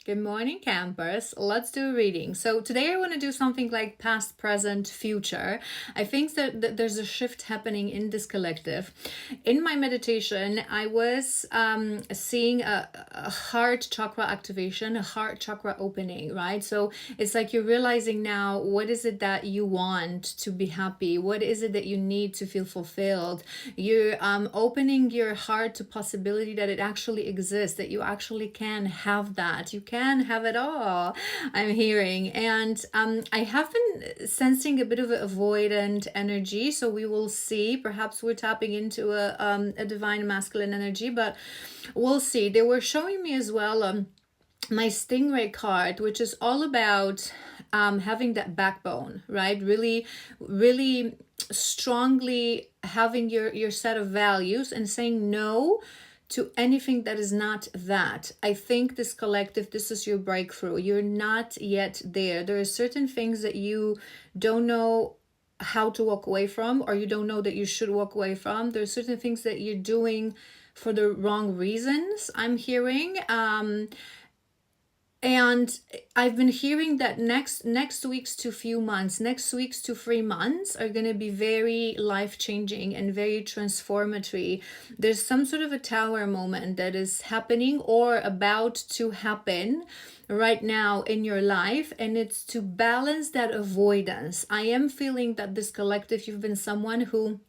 Good morning, campers. Let's do a reading. So today I want to do something like past, present, future. I think that there's a shift happening in this collective. In my meditation, I was seeing a heart chakra activation, a heart chakra opening, right? So it's like you're realizing now, what is it that you want to be happy? What is it that you need to feel fulfilled? You're opening your heart to possibility that it actually exists, that you actually can have that. You can have it all, I'm hearing. And I have been sensing a bit of an avoidant energy. So we will see. Perhaps we're tapping into a divine masculine energy, but we'll see. They were showing me as well my Stingray card, which is all about having that backbone, right? Really, really strongly having your set of values and saying no to anything that is not that. I think this collective, this is your breakthrough. You're not yet there. There are certain things that you don't know how to walk away from, or you don't know that you should walk away from. There are certain things that you're doing for the wrong reasons, I'm hearing. And I've been hearing that next week's to few months, next week's to 3 months are going to be very life-changing and very transformatory. There's some sort of a tower moment that is happening or about to happen right now in your life, and it's to balance that avoidance. I am feeling that this collective, you've been someone who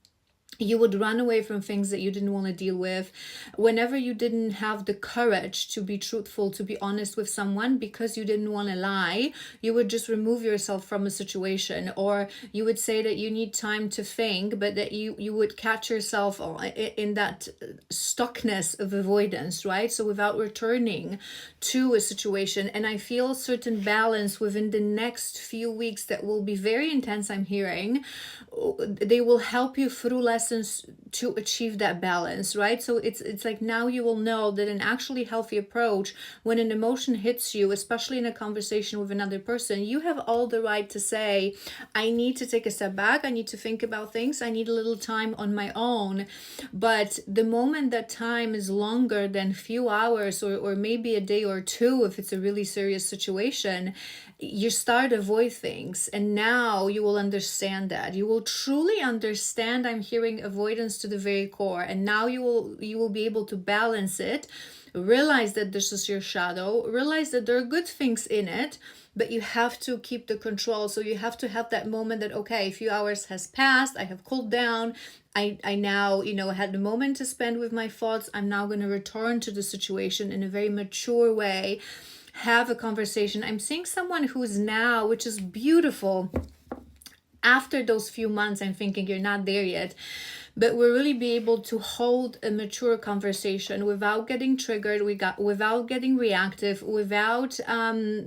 you would run away from things that you didn't want to deal with whenever you didn't have the courage to be truthful, to be honest with someone, because you didn't want to lie. You would just remove yourself from a situation, or you would say that you need time to think, but that you would catch yourself in that stuckness of avoidance, right? So without returning to a situation. And I feel certain balance within the next few weeks that will be very intense, I'm hearing. They will help you through lessons to achieve that balance, right? So it's like now you will know that an actually healthy approach, when an emotion hits you, especially in a conversation with another person, you have all the right to say, I need to take a step back, I need to think about things, I need a little time on my own. But the moment that time is longer than few hours, or maybe a day or two, if it's a really serious situation, you start to avoid things. And now you will understand that. You will truly understand, I'm hearing, avoidance to the very core. And now you will be able to balance it, realize that this is your shadow, realize that there are good things in it, but you have to keep the control. So you have to have that moment that, okay, a few hours has passed, I have cooled down, I now, had the moment to spend with my thoughts. I'm now going to return to the situation in a very mature way, have a conversation. I'm seeing someone who's now, which is beautiful, after those few months, I'm thinking you're not there yet, but we'll really be able to hold a mature conversation without getting triggered, without getting reactive, without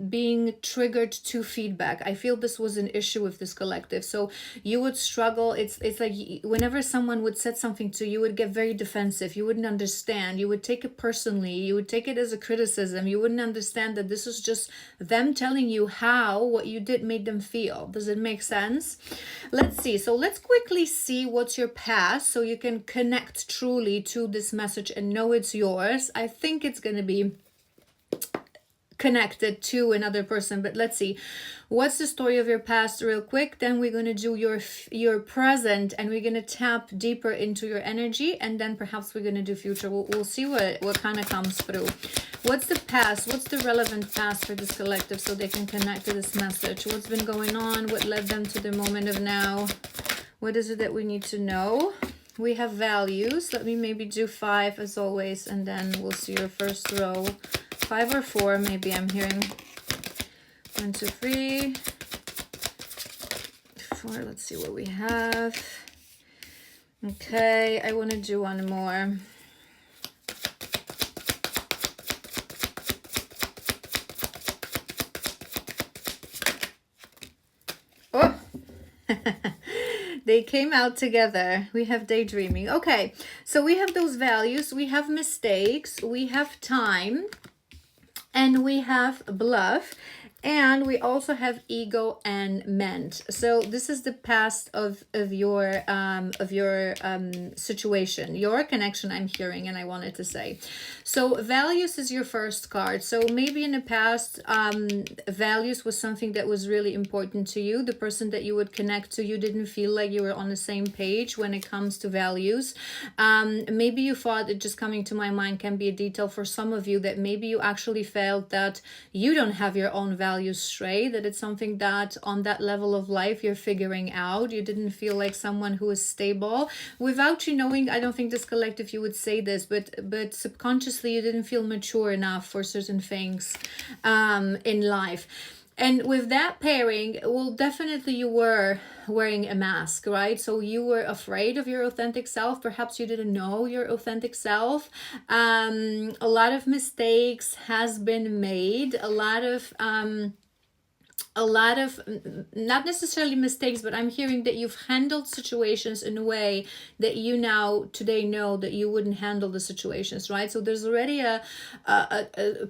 being triggered to feedback. I feel this was an issue with this collective. So you would struggle. It's like whenever someone would say something to you, you would get very defensive. You wouldn't understand. You would take it personally. You would take it as a criticism. You wouldn't understand that this is just them telling you how what you did made them feel. Does it make sense? Let's see. So let's quickly see what's your past, so you can connect truly to this message and know it's yours. I think it's going to be connected to another person, but let's see what's the story of your past real quick. Then we're going to do your present, and we're going to tap deeper into your energy, and then perhaps we're going to do future. We'll see what kind of comes through. What's the past? What's the relevant past for this collective, so they can connect to this message? What's been going on? What led them to the moment of now? What is it that we need to know? We have values. Let me maybe do 5 as always, and then we'll see your first row. 5 or 4, maybe I'm hearing. 1, 2, 3, 4. Let's see what we have. Okay, I want to do one more. Oh! They came out together. We have daydreaming. Okay, so we have those values. We have mistakes. We have time. And we have bluff. And we also have ego and ment. So this is the past of your situation, your connection, I'm hearing, and I wanted to say. So values is your first card. So maybe in the past, values was something that was really important to you. The person that you would connect to, you didn't feel like you were on the same page when it comes to values. Maybe you thought, it just coming to my mind can be a detail for some of you, that maybe you actually felt that you don't have your own values straight, that it's something that on that level of life you're figuring out. You didn't feel like someone who is stable without you knowing. I don't think this collective you would say this, but subconsciously you didn't feel mature enough for certain things in life. And with that pairing, well, definitely you were wearing a mask, right? So you were afraid of your authentic self. Perhaps you didn't know your authentic self. A lot of mistakes has been made. A lot of not necessarily mistakes, but I'm hearing that you've handled situations in a way that you now today know that you wouldn't handle the situations, right? So there's already a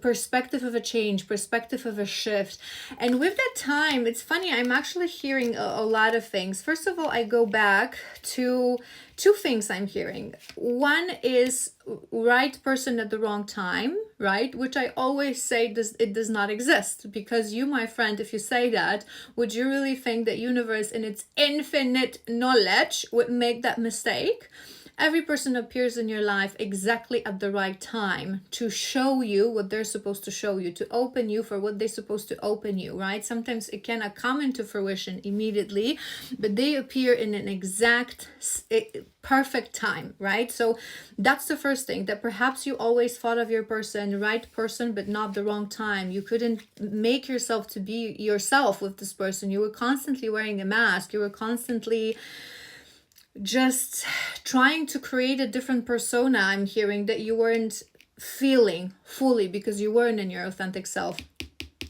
perspective of a change, perspective of a shift. And with that time, it's funny, I'm actually hearing a lot of things. First of all, I go back to two things I'm hearing. One is right person at the wrong time, right? Which I always say it does not exist, because you, my friend, if you say that, would you really think that universe in its infinite knowledge would make that mistake? Every person appears in your life exactly at the right time to show you what they're supposed to show you, to open you for what they're supposed to open you, right? Sometimes it cannot come into fruition immediately, but they appear in an exact perfect time, right? So that's the first thing, that perhaps you always thought of your person, right person, but not the wrong time. You couldn't make yourself to be yourself with this person. You were constantly wearing a mask. You were constantly just trying to create a different persona, I'm hearing, that you weren't feeling fully because you weren't in your authentic self.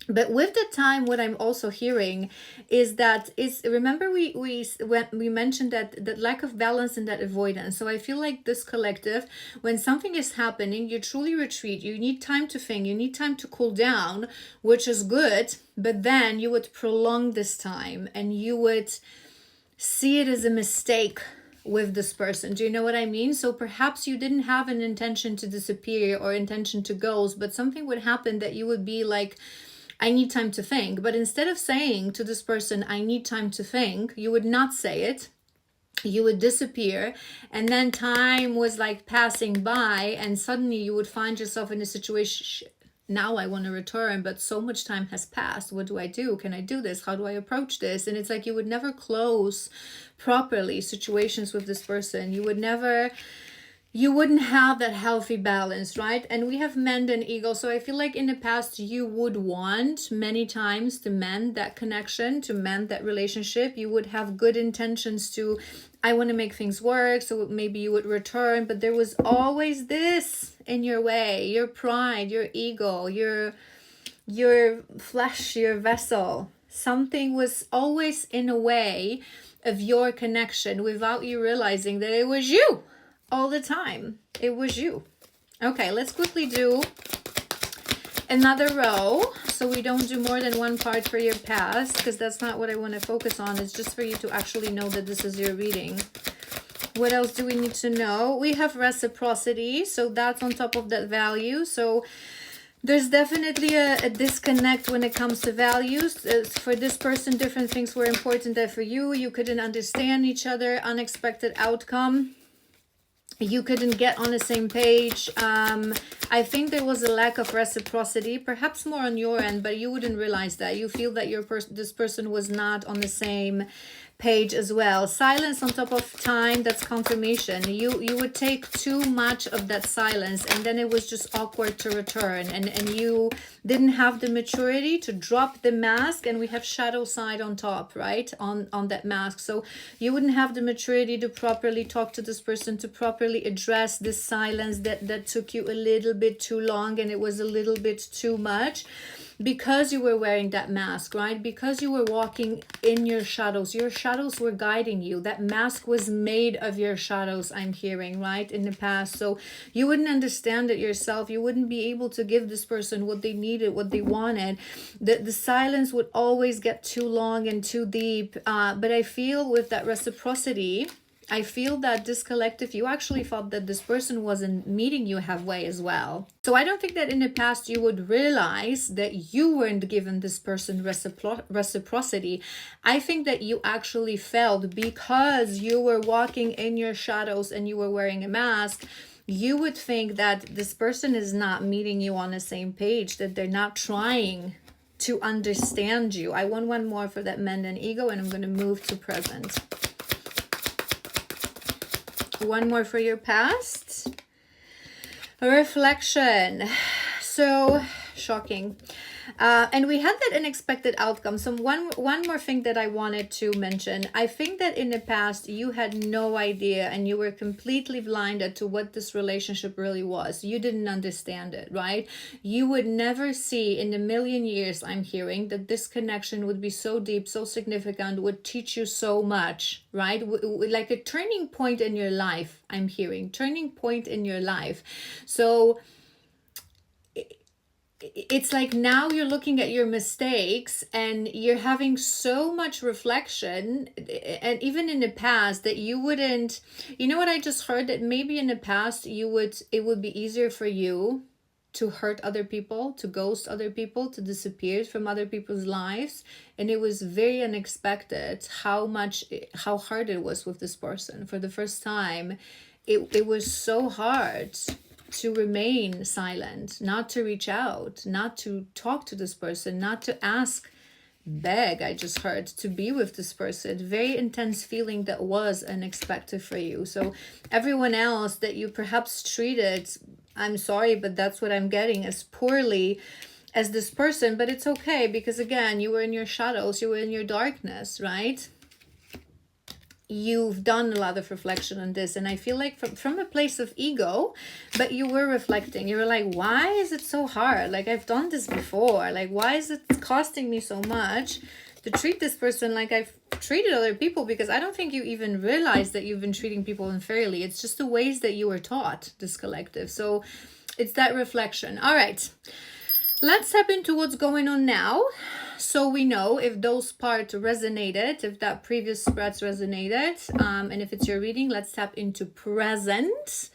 But with the time, what I'm also hearing is that remember when we mentioned that lack of balance and that avoidance. So I feel like this collective, when something is happening, you truly retreat. You need time to think. You need time to cool down, which is good. But then you would prolong this time and you would see it as a mistake with this person. Do you know what I mean? So perhaps you didn't have an intention to disappear or intention to ghost, but something would happen that you would be like, I need time to think. But instead of saying to this person, I need time to think, you would not say it. You would disappear, and then time was like passing by, and suddenly you would find yourself in a situation. Now I want to return, but so much time has passed. What do I do? Can I do this? How do I approach this? And it's like you would never close properly situations with this person. You wouldn't have that healthy balance, right? And we have mend and ego. So I feel like in the past you would want many times to mend that connection, to mend that relationship. You would have good intentions to, I want to make things work. So maybe you would return, but there was always this in your way, your pride, your ego, your flesh, your vessel. Something was always in a way of your connection without you realizing that it was you. All the time it was you. Okay, let's quickly do another row so we don't do more than one part for your past, because that's not what I want to focus on. It's just for you to actually know that this is your reading. What else do we need to know? We have reciprocity, so that's on top of that value. So there's definitely a disconnect when it comes to values. For this person, different things were important than for you. You couldn't understand each other, unexpected outcome. You couldn't get on the same page. I think there was a lack of reciprocity, perhaps more on your end, but you wouldn't realize that. You feel that this person was not on the same page as well. Silence on top of time, that's confirmation. You would take too much of that silence, and then it was just awkward to return, and you didn't have the maturity to drop the mask. And we have shadow side on top, right, on that mask. So you wouldn't have the maturity to properly talk to this person, to properly address this silence that took you a little bit too long, and it was a little bit too much. Because you were wearing that mask, right? Because you were walking in your shadows. Your shadows were guiding you. That mask was made of your shadows, I'm hearing, right, in the past. So you wouldn't understand it yourself. You wouldn't be able to give this person what they needed, what they wanted. The silence would always get too long and too deep. But I feel with that reciprocity, I feel that this collective, you actually felt that this person wasn't meeting you halfway as well. So I don't think that in the past you would realize that you weren't given this person reciprocity. I think that you actually felt, because you were walking in your shadows and you were wearing a mask, you would think that this person is not meeting you on the same page, that they're not trying to understand you. I want one more for that men and ego, and I'm going to move to present. One more for your past. A reflection. So shocking. And we had that unexpected outcome. So one more thing that I wanted to mention. I think that in the past you had no idea and you were completely blinded to what this relationship really was. You didn't understand it, right? You would never see in a million years, I'm hearing, that this connection would be so deep, so significant, would teach you so much, right? Like a turning point in your life, I'm hearing. Turning point in your life. So it's like now you're looking at your mistakes and you're having so much reflection, and even in the past that you wouldn't, you know what I just heard, that maybe in the past it would be easier for you to hurt other people, to ghost other people, to disappear from other people's lives. And it was very unexpected how hard it was with this person. For the first time, it was so hard to remain silent, not to reach out, not to talk to this person, not to ask, beg, I just heard, to be with this person. Very intense feeling that was unexpected for you. So everyone else that you perhaps treated, I'm sorry, but that's what I'm getting, as poorly as this person. But it's okay, because again, you were in your shadows, you were in your darkness, right? You've done a lot of reflection on this, and I feel like from a place of ego, but you were reflecting. You were like, why is it so hard? Like, I've done this before. Like, why is it costing me so much to treat this person like I've treated other people? Because I don't think you even realize that you've been treating people unfairly. It's just the ways that you were taught, this collective. So it's that reflection. All right, let's step into what's going on now. So we know if those parts resonated, if that previous spreads resonated, and if it's your reading, let's tap into present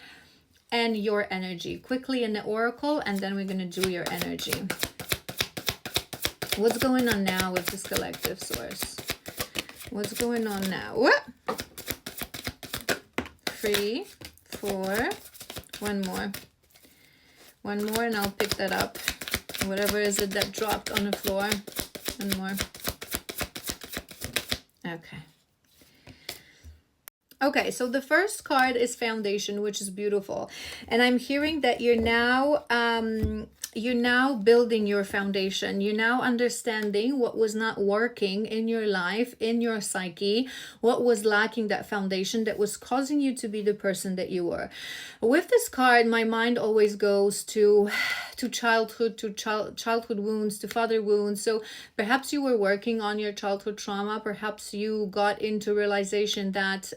and your energy quickly in the oracle, and then we're going to do your energy. What's going on now with this collective source? What's going on now? What? 3, 4, one more, and I'll pick that up. Whatever is it that dropped on the floor. One more. Okay, so the first card is Foundation, which is beautiful. And I'm hearing that you're now building your foundation. You're now understanding what was not working in your life, in your psyche, what was lacking that foundation that was causing you to be the person that you were. With this card, my mind always goes to childhood, to childhood wounds, to father wounds. So perhaps you were working on your childhood trauma. Perhaps you got into realization that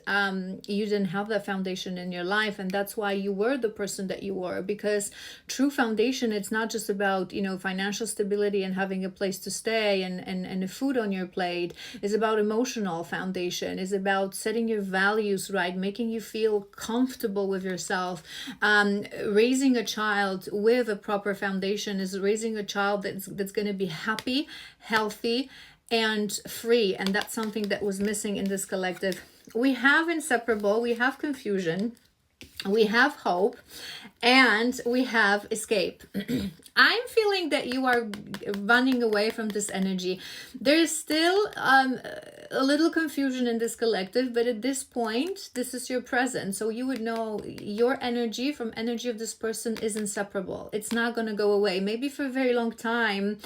you didn't have that foundation in your life, and that's why you were the person that you were. Because true foundation, it's not just about, financial stability and having a place to stay and the food on your plate. It's about emotional foundation. It's about setting your values right, making you feel comfortable with yourself. Raising a child with a proper foundation is raising a child that's going to be happy, healthy, and free. And that's something that was missing in this collective. We have inseparable, we have confusion, we have hope, and we have escape. I'm feeling that you are running away from this energy. There is still a little confusion in this collective, but at this point, this is your present. So you would know your energy from energy of this person is inseparable. It's not going to go away, maybe for a very long time.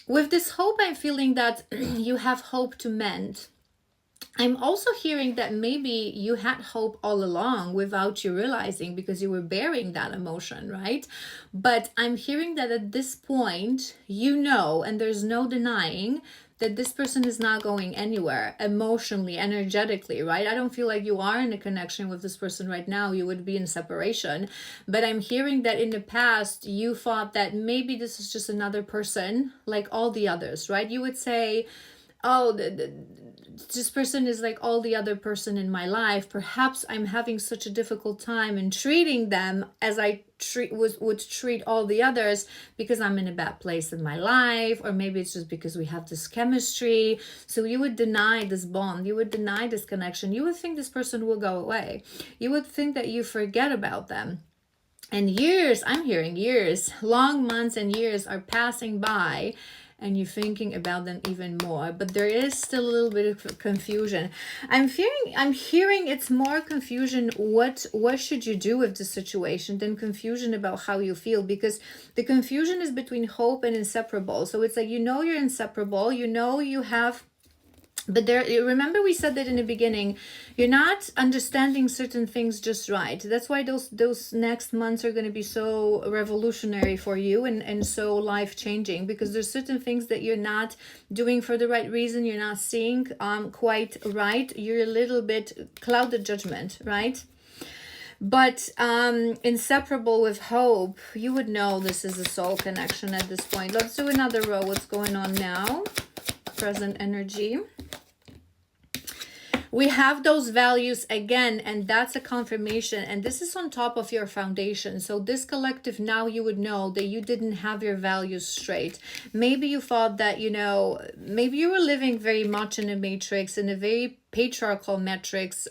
With this hope, I'm feeling that you have hope to mend. I'm also hearing that maybe you had hope all along without you realizing, because you were bearing that emotion, right? But I'm hearing that at this point, you know, and there's no denying that this person is not going anywhere emotionally, energetically, right? I don't feel like you are in a connection with this person right now. You would be in separation. But I'm hearing that in the past, you thought that maybe this is just another person like all the others, right? You would say, oh, this person is like all the other person in my life. Perhaps I'm having such a difficult time in treating them as I would treat all the others, because I'm in a bad place in my life, or maybe it's just because we have this chemistry. So you would deny this bond, you would deny this connection, you would think this person will go away, you would think that you forget about them. And years, I'm hearing years, long months and years are passing by, and you're thinking about them even more. But there is still a little bit of confusion. I'm hearing it's more confusion. What should you do with the situation than confusion about how you feel, because the confusion is between hope and inseparable. So it's like, you know, you're inseparable, you know, you have, but there, remember we said that in the beginning, you're not understanding certain things just right. That's why those next months are going to be so revolutionary for you, and so life changing, because there's certain things that you're not doing for the right reason. You're not seeing quite right. You're a little bit clouded judgment, right? But inseparable with hope, you would know this is a soul connection at this point. Let's do another row. What's going on now? Present energy. We have those values again, and that's a confirmation, and this is on top of your foundation. So this collective, now you would know that you didn't have your values straight. Maybe you thought that, you know, maybe you were living very much in a matrix, in a very patriarchal matrix,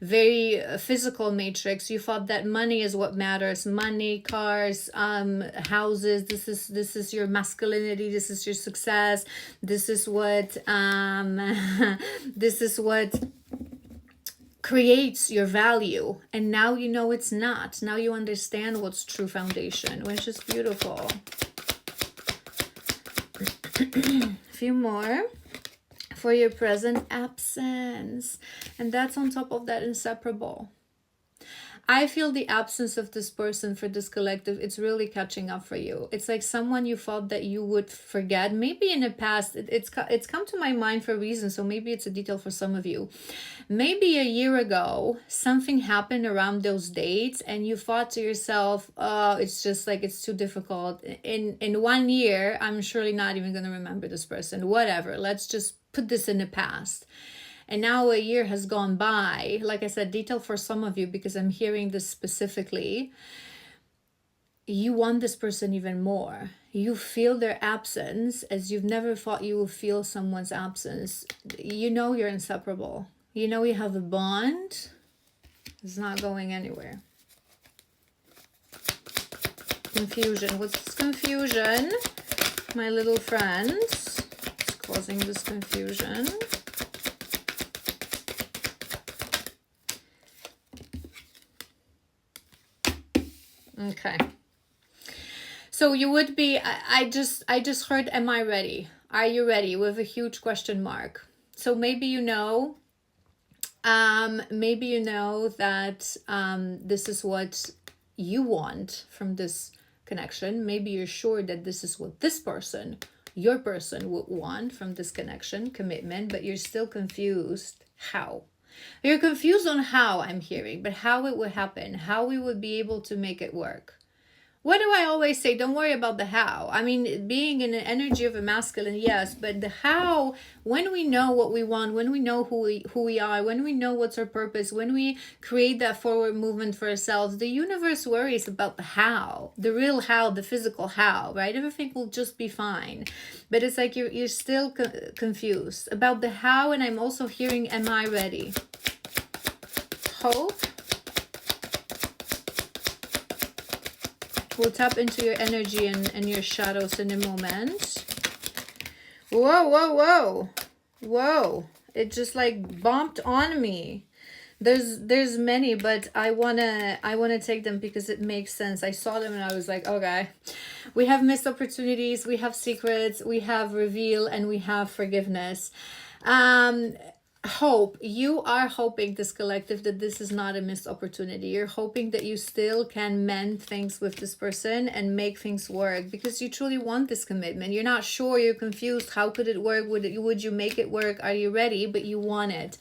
very physical matrix. You thought that money is what matters, money, cars, houses. This is your masculinity, this is your success, this is what this is what creates your value. And now you know it's not. Now you understand what's true foundation, which is beautiful. A few more for your present absence, and that's on top of that inseparable. I feel the absence of this person for this collective, it's really catching up for you. It's like someone you thought that you would forget. Maybe in the past, it's come to my mind for a reason, so maybe it's a detail for some of you. Maybe a year ago, something happened around those dates, and you thought to yourself, oh, it's just like, it's too difficult. In 1 year, I'm surely not even going to remember this person. Whatever, let's just put this in the past. And now a year has gone by. Like I said, detail for some of you, because I'm hearing this specifically. You want this person even more. You feel their absence as you've never thought you will feel someone's absence. You know you're inseparable. You know you have a bond. It's not going anywhere. Confusion. What's confusion? My little friends. It's causing this confusion. Okay. So you would be, I just heard, am I ready? Are you ready? With a huge question mark. So maybe you know that this is what you want from this connection. Maybe you're sure that this is what this person, your person, would want from this connection, commitment, but you're still confused. How? You're confused on how, I'm hearing, but how it would happen, how we would be able to make it work. What do I always say? Don't worry about the how. I mean, being in an energy of a masculine, yes, but the how, when we know what we want, when we know who we are, when we know what's our purpose, when we create that forward movement for ourselves, the universe worries about the how, the real how, the physical how, right? Everything will just be fine. But it's like you're still confused about the how, and I'm also hearing, am I ready? Hope. We'll tap into your energy and your shadows in a moment. Whoa, whoa, whoa. Whoa. It just like bumped on me. There's many, but I wanna take them because it makes sense. I saw them and I was like, okay. We have missed opportunities, we have secrets, we have reveal, and we have forgiveness. hope, you are hoping, this collective, that this is not a missed opportunity. You're hoping that you still can mend things with this person and make things work, because you truly want this commitment. You're not sure, you're confused. How could it work? Would you make it work? Are you ready? But you want it.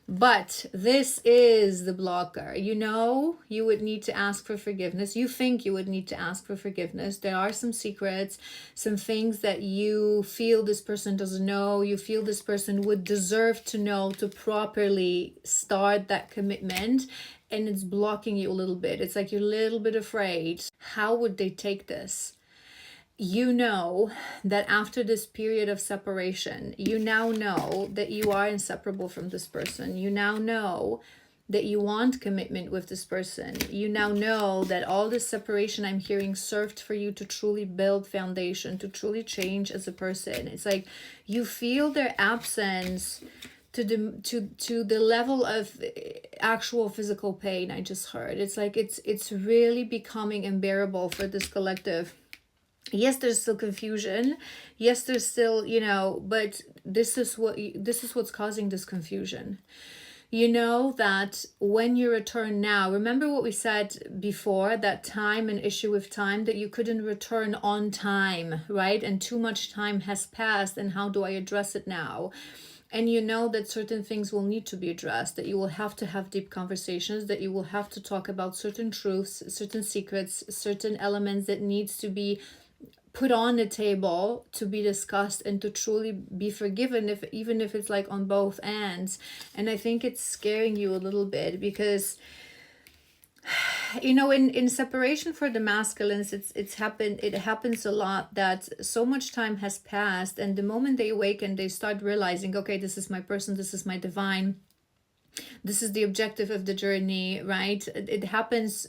But this is the blocker. You know, you would need to ask for forgiveness. You think you would need to ask for forgiveness. There are some secrets, some things that you feel this person doesn't know. You feel this person would deserve to know to properly start that commitment. And it's blocking you a little bit. It's like you're a little bit afraid. How would they take this? You know that after this period of separation, you now know that you are inseparable from this person. You now know that you want commitment with this person. You now know that all this separation, I'm hearing, served for you to truly build foundation, to truly change as a person. It's like you feel their absence to the level of actual physical pain. I just heard it's like it's really becoming unbearable for this collective. Yes, there's still confusion. Yes, there's still, but this is what's causing this confusion. You know that when you return now, remember what we said before, that time, an issue with time, that you couldn't return on time, right? And too much time has passed, and how do I address it now? And you know that certain things will need to be addressed, that you will have to have deep conversations, that you will have to talk about certain truths, certain secrets, certain elements that needs to be put on the table to be discussed and to truly be forgiven, even if it's like on both ends. And I think it's scaring you a little bit because, in separation for the masculines, it happens a lot that so much time has passed, and the moment they awaken, they start realizing, okay, this is my person, this is my divine, this is the objective of the journey, right? It happens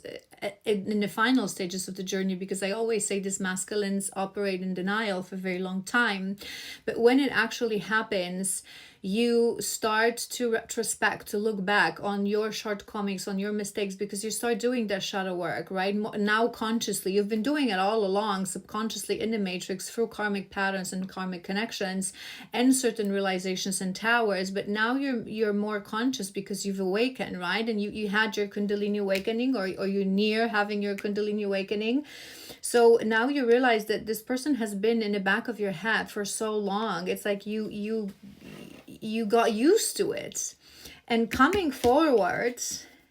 in the final stages of the journey, because I always say this, masculines operate in denial for a very long time. But when it actually happens, you start to retrospect, to look back on your shortcomings, on your mistakes, because you start doing that shadow work, right? Now consciously, you've been doing it all along, subconsciously in the matrix, through karmic patterns and karmic connections and certain realizations and towers. But now you're more conscious because you've awakened, right? And you had your Kundalini awakening, or you're near having your Kundalini awakening. So now you realize that this person has been in the back of your head for so long. It's like you got used to it, and coming forward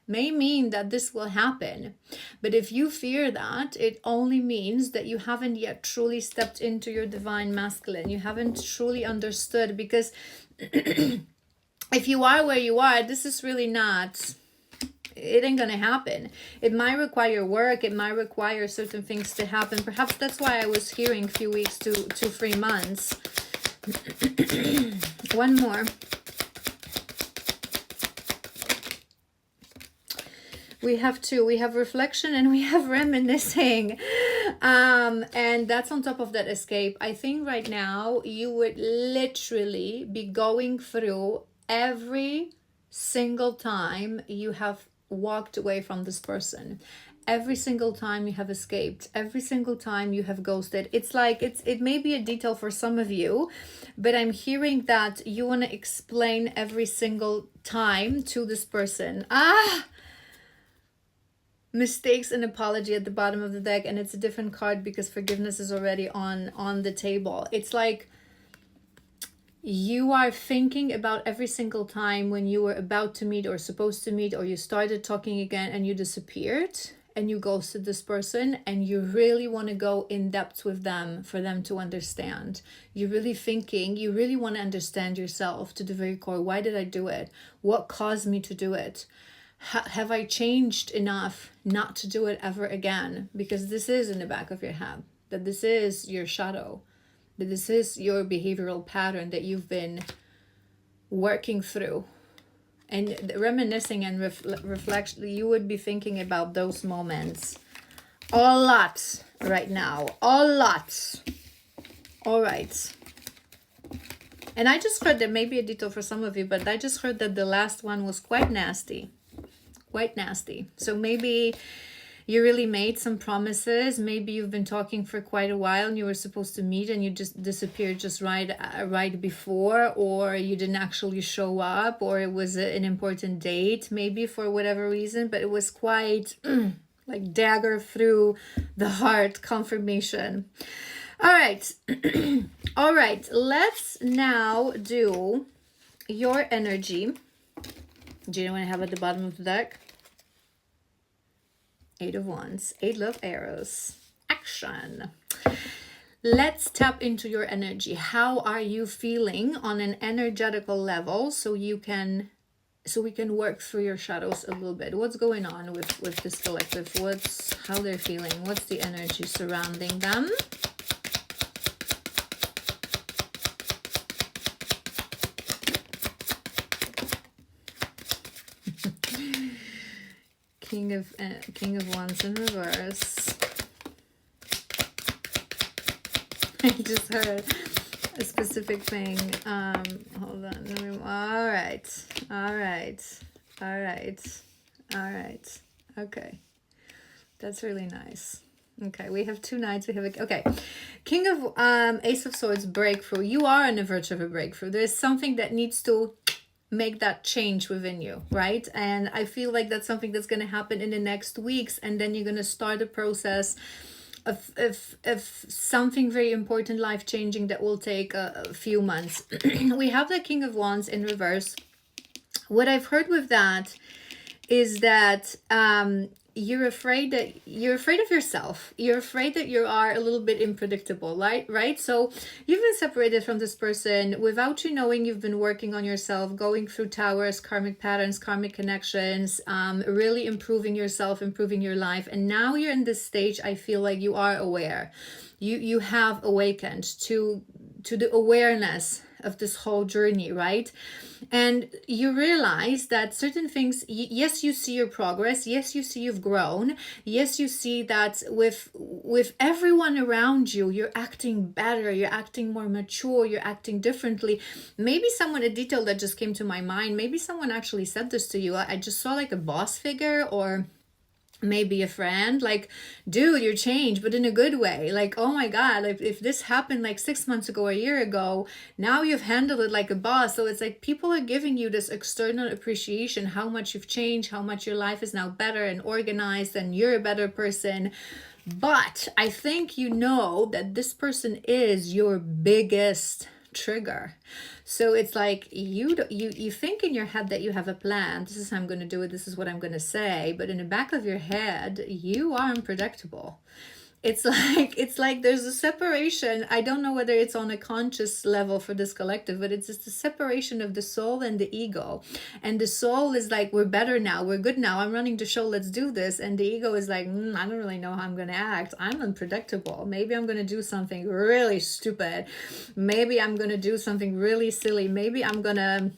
may mean that this will happen. But if you fear that, it only means that you haven't yet truly stepped into your divine masculine. You haven't truly understood, because if you are where you are, this is really not, it ain't gonna happen. It might require work, it might require certain things to happen. Perhaps that's why I was hearing a few weeks to 3 months. One more. We have two. We have reflection and we have reminiscing. And that's on top of that escape. I think right now you would literally be going through every single time you have walked away from this person, every single time you have escaped, every single time you have ghosted. It's like it may be a detail for some of you, but I'm hearing that you want to explain every single time to this person. Mistakes and apology at the bottom of the deck, and it's a different card because forgiveness is already on the table. It's like you are thinking about every single time when you were about to meet or supposed to meet, or you started talking again and you disappeared and you ghosted this person, and you really want to go in depth with them for them to understand. You're really thinking, you really want to understand yourself to the very core. Why did I do it? What caused me to do it? Have I changed enough not to do it ever again? Because this is in the back of your head, that this is your shadow, that this is your behavioral pattern that you've been working through. And reminiscing and reflection, you would be thinking about those moments a lot right now. A lot. All right. And I just heard, that may be a detail for some of you, but I just heard that the last one was quite nasty. Quite nasty. So maybe You really made some promises. Maybe you've been talking for quite a while and you were supposed to meet and you just disappeared just right before, or you didn't actually show up, or it was an important date maybe for whatever reason, but it was quite like dagger through the heart confirmation. All right. All right, let's now do your energy. Do you know what I have at the bottom of the deck? 8 of Wands, 8 love arrows. Action. Let's tap into your energy. How are you feeling on an energetical level so we can work through your shadows a little bit? What's going on with this collective? How they're feeling? What's the energy surrounding them? King of Wands in reverse. I just heard a specific thing. Hold on. All right. Okay, that's really nice. Okay, we have 2 knights. We have okay, King of Ace of Swords, breakthrough. You are on the verge of a breakthrough. There's something that needs to make that change within you, right? And I feel like that's something that's going to happen in the next weeks, and then you're going to start a process of something very important, life-changing, that will take a few months. We have the King of Wands in reverse. What I've heard with that is that you're afraid of yourself. You're afraid that you are a little bit unpredictable, right? So you've been separated from this person without you knowing. You've been working on yourself, going through towers, karmic patterns, karmic connections, really improving yourself, improving your life. And now you're in this stage, I feel like you are aware. You have awakened to the awareness of this whole journey, right? And you realize that certain things, yes, you see your progress, yes, you see you've grown, yes, you see that with everyone around you, you're acting better, you're acting more mature, you're acting differently. Maybe a detail that just came to my mind, maybe someone actually said this to you. I just saw like a boss figure, or maybe a friend, like, dude, you're changed, but in a good way. Like, oh my God, like if this happened like 6 months ago, a year ago, now you've handled it like a boss. So it's like people are giving you this external appreciation, how much you've changed, how much your life is now better and organized, and you're a better person. But I think you know that this person is your biggest trigger. So it's like you think in your head that you have a plan. This is how I'm going to do it. This is what I'm going to say. But in the back of your head, you are unpredictable. It's like there's a separation. I don't know whether it's on a conscious level for this collective, but it's just a separation of the soul and the ego. And the soul is like, we're better now, we're good now, I'm running the show, let's do this. And the ego is like, I don't really know how I'm going to act. I'm unpredictable. Maybe I'm going to do something really stupid. Maybe I'm going to do something really silly. Maybe I'm going to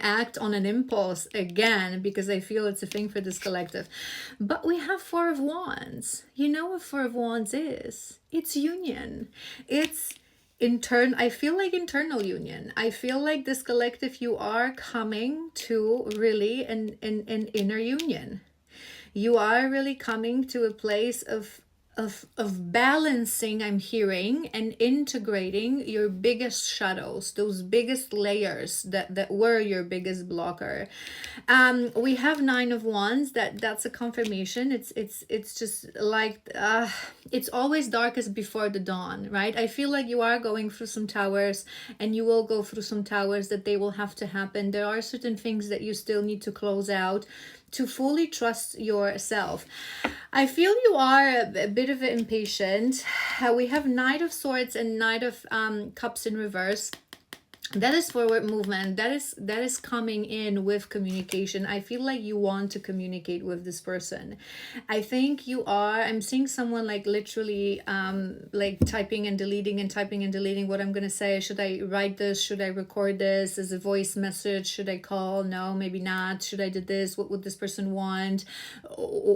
act on an impulse again because I feel it's a thing for this collective. But we have 4 of Wands. You know what 4 of Wands is? It's union. It's I feel like internal union. I feel like this collective, you are coming to really an inner union. You are really coming to a place of balancing, I'm hearing, and integrating your biggest shadows, those biggest layers that were your biggest blocker. We have 9 of Wands. That's a confirmation. It's just like it's always darkest before the dawn, right? I feel like you are going through some towers, and you will go through some towers, that they will have to happen. There are certain things that you still need to close out to fully trust yourself. I feel you are a bit of an impatient. We have Knight of Swords and Knight of Cups in reverse. That is forward movement. That is coming in with communication. I feel like you want to communicate with this person. I think you are. I'm seeing someone like literally like typing and deleting what I'm gonna say. Should I write this? Should I record this as a voice message? Should I call? No, maybe not. Should I do this? What would this person want?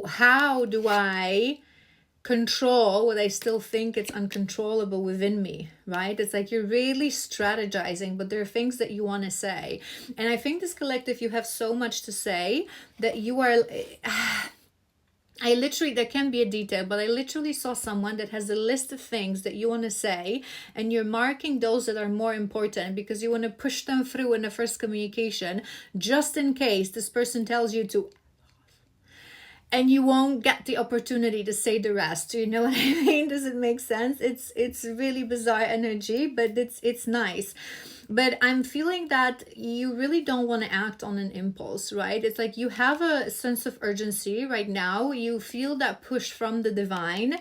How do I control what I still think it's uncontrollable within me, right? It's like you're really strategizing, but there are things that you want to say. And I think this collective, you have so much to say that you are I literally, there can be a detail, but I literally saw someone that has a list of things that you want to say, and you're marking those that are more important because you want to push them through in the first communication, just in case this person tells you to, and you won't get the opportunity to say the rest. Do you know what I mean? Does it make sense? It's really bizarre energy, but it's nice. But I'm feeling that you really don't want to act on an impulse, right? It's like you have a sense of urgency right now. You feel that push from the divine.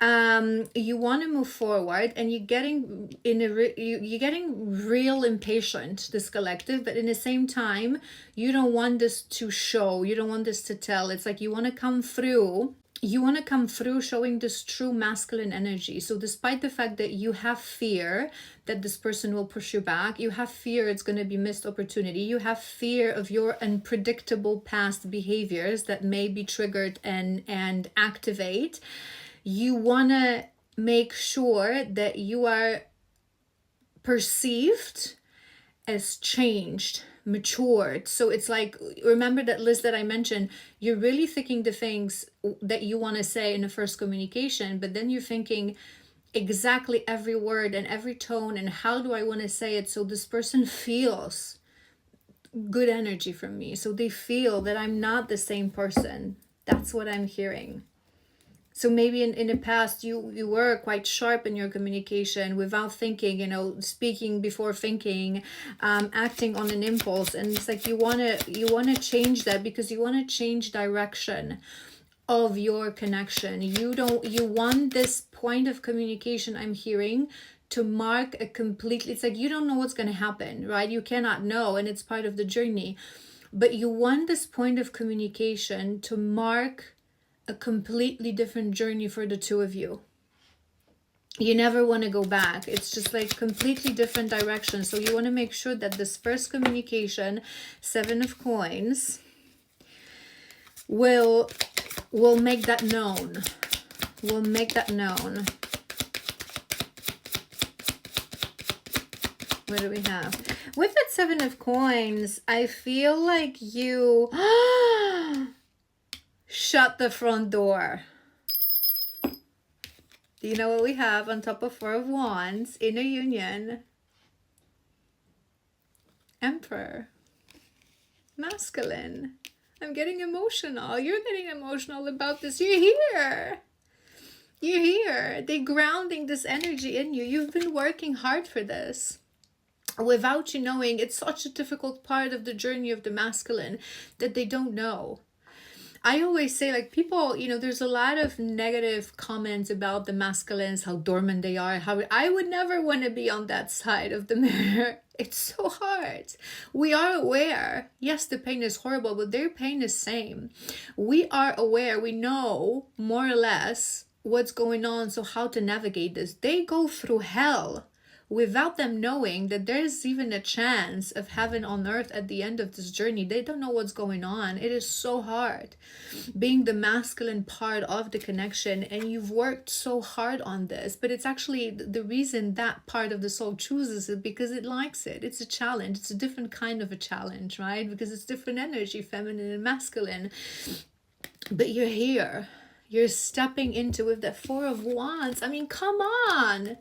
You want to move forward, and you're getting you're getting real impatient, this collective. But in the same time, you don't want this to show. You don't want this to tell. It's like you want to come through. You want to come through showing this true masculine energy. So despite the fact that you have fear that this person will push you back, you have fear it's going to be missed opportunity, you have fear of your unpredictable past behaviors that may be triggered and activate, you want to make sure that you are perceived as changed, matured. So it's like, remember that list that I mentioned, you're really thinking the things that you want to say in the first communication, but then you're thinking exactly every word and every tone and how do I want to say it so this person feels good energy from me, so they feel that I'm not the same person. That's what I'm hearing. So maybe in the past you were quite sharp in your communication without thinking, speaking before thinking, acting on an impulse, and it's like you wanna change that because you want to change direction of your connection. You want this point of communication, I'm hearing, to mark a completely, it's like you don't know what's going to happen, right? You cannot know, and it's part of the journey, but you want this point of communication to mark a completely different journey for the two of you. You never want to go back. It's just like completely different direction. So you want to make sure that this first communication, 7 of coins, will make that known. Will make that known. What do we have? With that 7 of coins, I feel like you shut the front door. Do you know what we have on top of 4 of wands? Inner union. Emperor. Masculine. I'm getting emotional. You're getting emotional about this. You're here. You're here. They're grounding this energy in you. You've been working hard for this. Without you knowing, it's such a difficult part of the journey of the masculine that they don't know. I always say, like, people, there's a lot of negative comments about the masculines, how dormant they are, how I would never want to be on that side of the mirror. It's so hard. We are aware. Yes, the pain is horrible, but their pain is same. We are aware. We know more or less what's going on, so how to navigate this. They go through hell without them knowing that there's even a chance of heaven on earth at the end of this journey. They don't know what's going on. It is so hard being the masculine part of the connection, and you've worked so hard on this, but it's actually the reason that part of the soul chooses it because it likes it. It's a challenge. It's a different kind of a challenge, right? Because it's different energy, feminine and masculine. But you're here. You're stepping into with that 4 of wands. I mean, come on.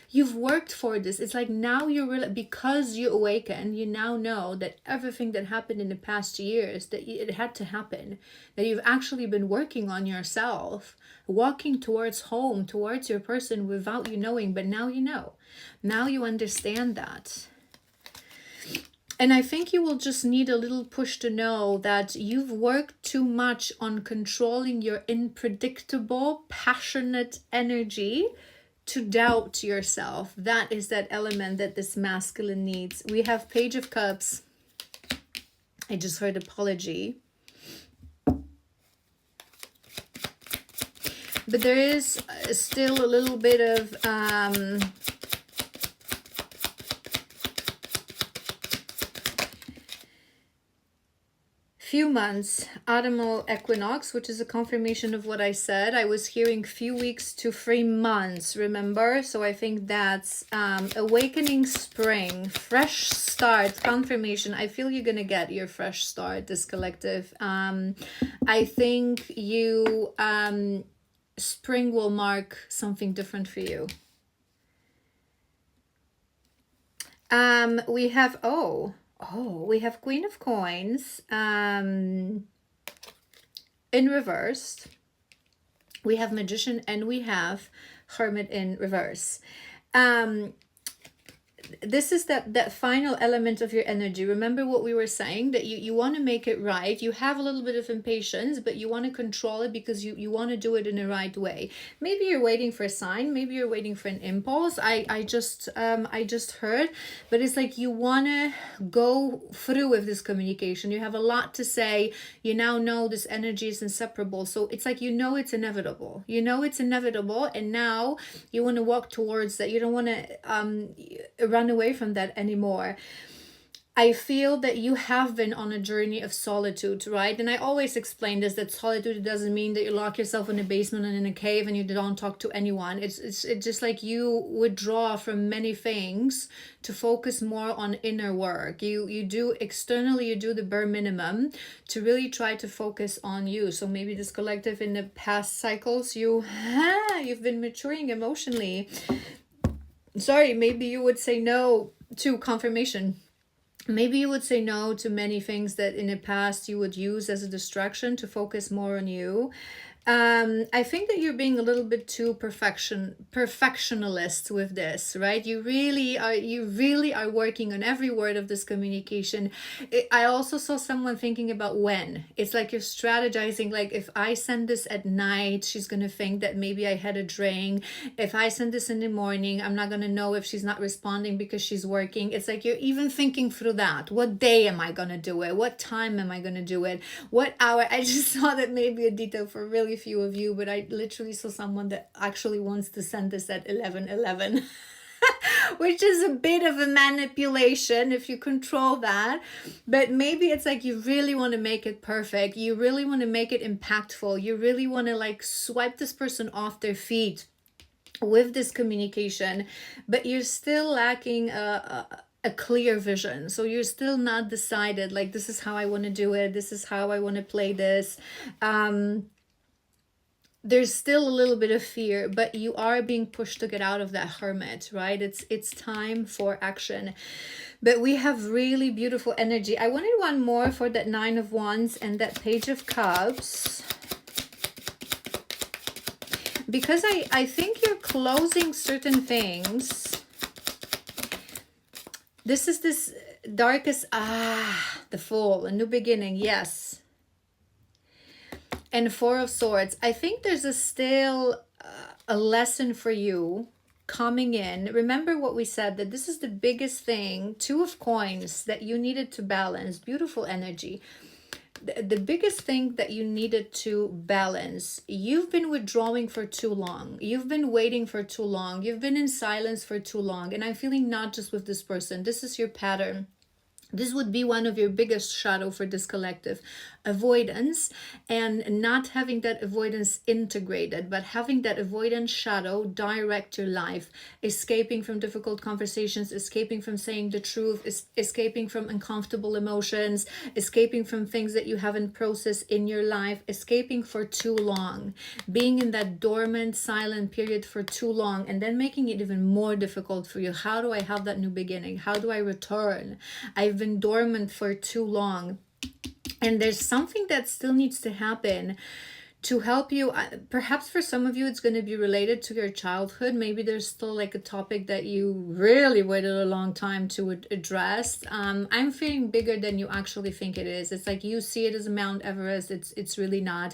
You've worked for this. It's like now you realize, because you awaken, you now know that everything that happened in the past years, that it had to happen, that you've actually been working on yourself, walking towards home, towards your person without you knowing, but now you know. Now you understand that. And I think you will just need a little push to know that you've worked too much on controlling your unpredictable, passionate energy to doubt yourself. That is that element that this masculine needs. We have Page of Cups. I just heard apology. But there is still a little bit of few months, autumnal equinox, which is a confirmation of what I said. I was hearing few weeks to 3 months, remember? So I think that's awakening spring, fresh start, confirmation. I feel you're gonna get your fresh start, this collective. I think you spring will mark something different for you. We have we have Queen of Coins in reverse. We have Magician and we have Hermit in reverse. This is that final element of your energy. Remember what we were saying, that you want to make it right. You have a little bit of impatience, but you want to control it because you want to do it in the right way. Maybe you're waiting for a sign, maybe you're waiting for an impulse. I just heard, but it's like you want to go through with this communication. You have a lot to say. You now know this energy is inseparable, so it's like it's inevitable. It's inevitable, and now you want to walk towards that. You don't want to run away from that anymore. I feel that you have been on a journey of solitude, right? And I always explain this, that solitude doesn't mean that you lock yourself in a basement and in a cave and you don't talk to anyone. It's just like you withdraw from many things to focus more on inner work. You do externally, you do the bare minimum to really try to focus on you. So maybe this collective, in the past cycles, you've been maturing emotionally. Sorry, maybe you would say no to confirmation. Maybe you would say no to many things that in the past you would use as a distraction to focus more on you. I think that you're being a little bit too perfectionist with this, right? You really are working on every word of this communication. I also saw someone thinking about when. It's like you're strategizing, like if I send this at night, she's going to think that maybe I had a drink. If I send this in the morning, I'm not going to know if she's not responding because she's working. It's like you're even thinking through that. What day am I going to do it? What time am I going to do it? What hour? I just saw that maybe a detail for really few of you, but I literally saw someone that actually wants to send this at 11:11. Which is a bit of a manipulation if you control that. But maybe it's like you really want to make it perfect. You really want to make it impactful. You really want to like swipe this person off their feet with this communication, but you're still lacking a clear vision. So you're still not decided, like, this is how I want to do it. This is how I want to play this. There's still a little bit of fear, but you are being pushed to get out of that hermit, right? It's time for action. But we have really beautiful energy. I wanted one more for that 9 of Wands and that Page of Cups, because I think you're closing certain things. This is this darkest, the Fool, a new beginning, yes. And 4 of Swords. I think there's still a lesson for you coming in. Remember what we said, that this is the biggest thing. 2 of Coins that you needed to balance. Beautiful energy. The biggest thing that you needed to balance. You've been withdrawing for too long. You've been waiting for too long. You've been in silence for too long. And I'm feeling not just with this person. This is your pattern. This would be one of your biggest shadow for this collective. Avoidance, and not having that avoidance integrated, but having that avoidance shadow direct your life. Escaping from difficult conversations, escaping from saying the truth, escaping from uncomfortable emotions, escaping from things that you haven't processed in your life, escaping for too long. Being in that dormant, silent period for too long, and then making it even more difficult for you. How do I have that new beginning? How do I return? I've been dormant for too long. And there's something that still needs to happen to help you. Perhaps for some of you, it's going to be related to your childhood. Maybe there's still like a topic that you really waited a long time to address. I'm feeling bigger than you actually think it is. It's like you see it as a Mount Everest. It's really not.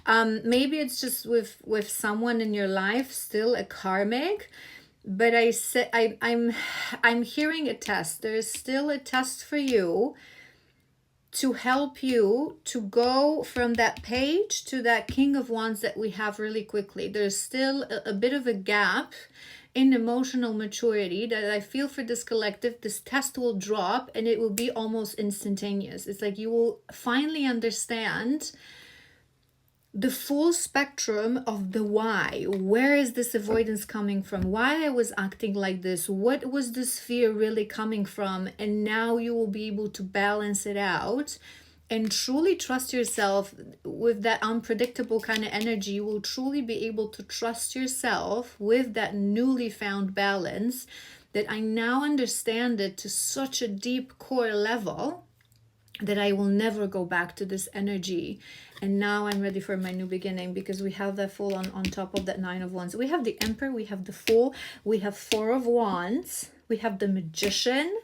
Maybe it's just with someone in your life, still a karmic. But I'm hearing a test. There's still a test for you to help you to go from that Page to that King of Wands that we have really quickly. There's still a bit of a gap in emotional maturity that I feel for this collective. This test will drop and it will be almost instantaneous. It's like you will finally understand the full spectrum of the why. Where is this avoidance coming from? Why I was acting like this? What was this fear really coming from? And now you will be able to balance it out and truly trust yourself with that unpredictable kind of energy. You will truly be able to trust yourself with that newly found balance, that I now understand it to such a deep core level that I will never go back to this energy. And now I'm ready for my new beginning, because we have that Fool on top of that Nine of Wands. We have the Emperor, we have the Fool, we have Four of Wands, we have the Magician.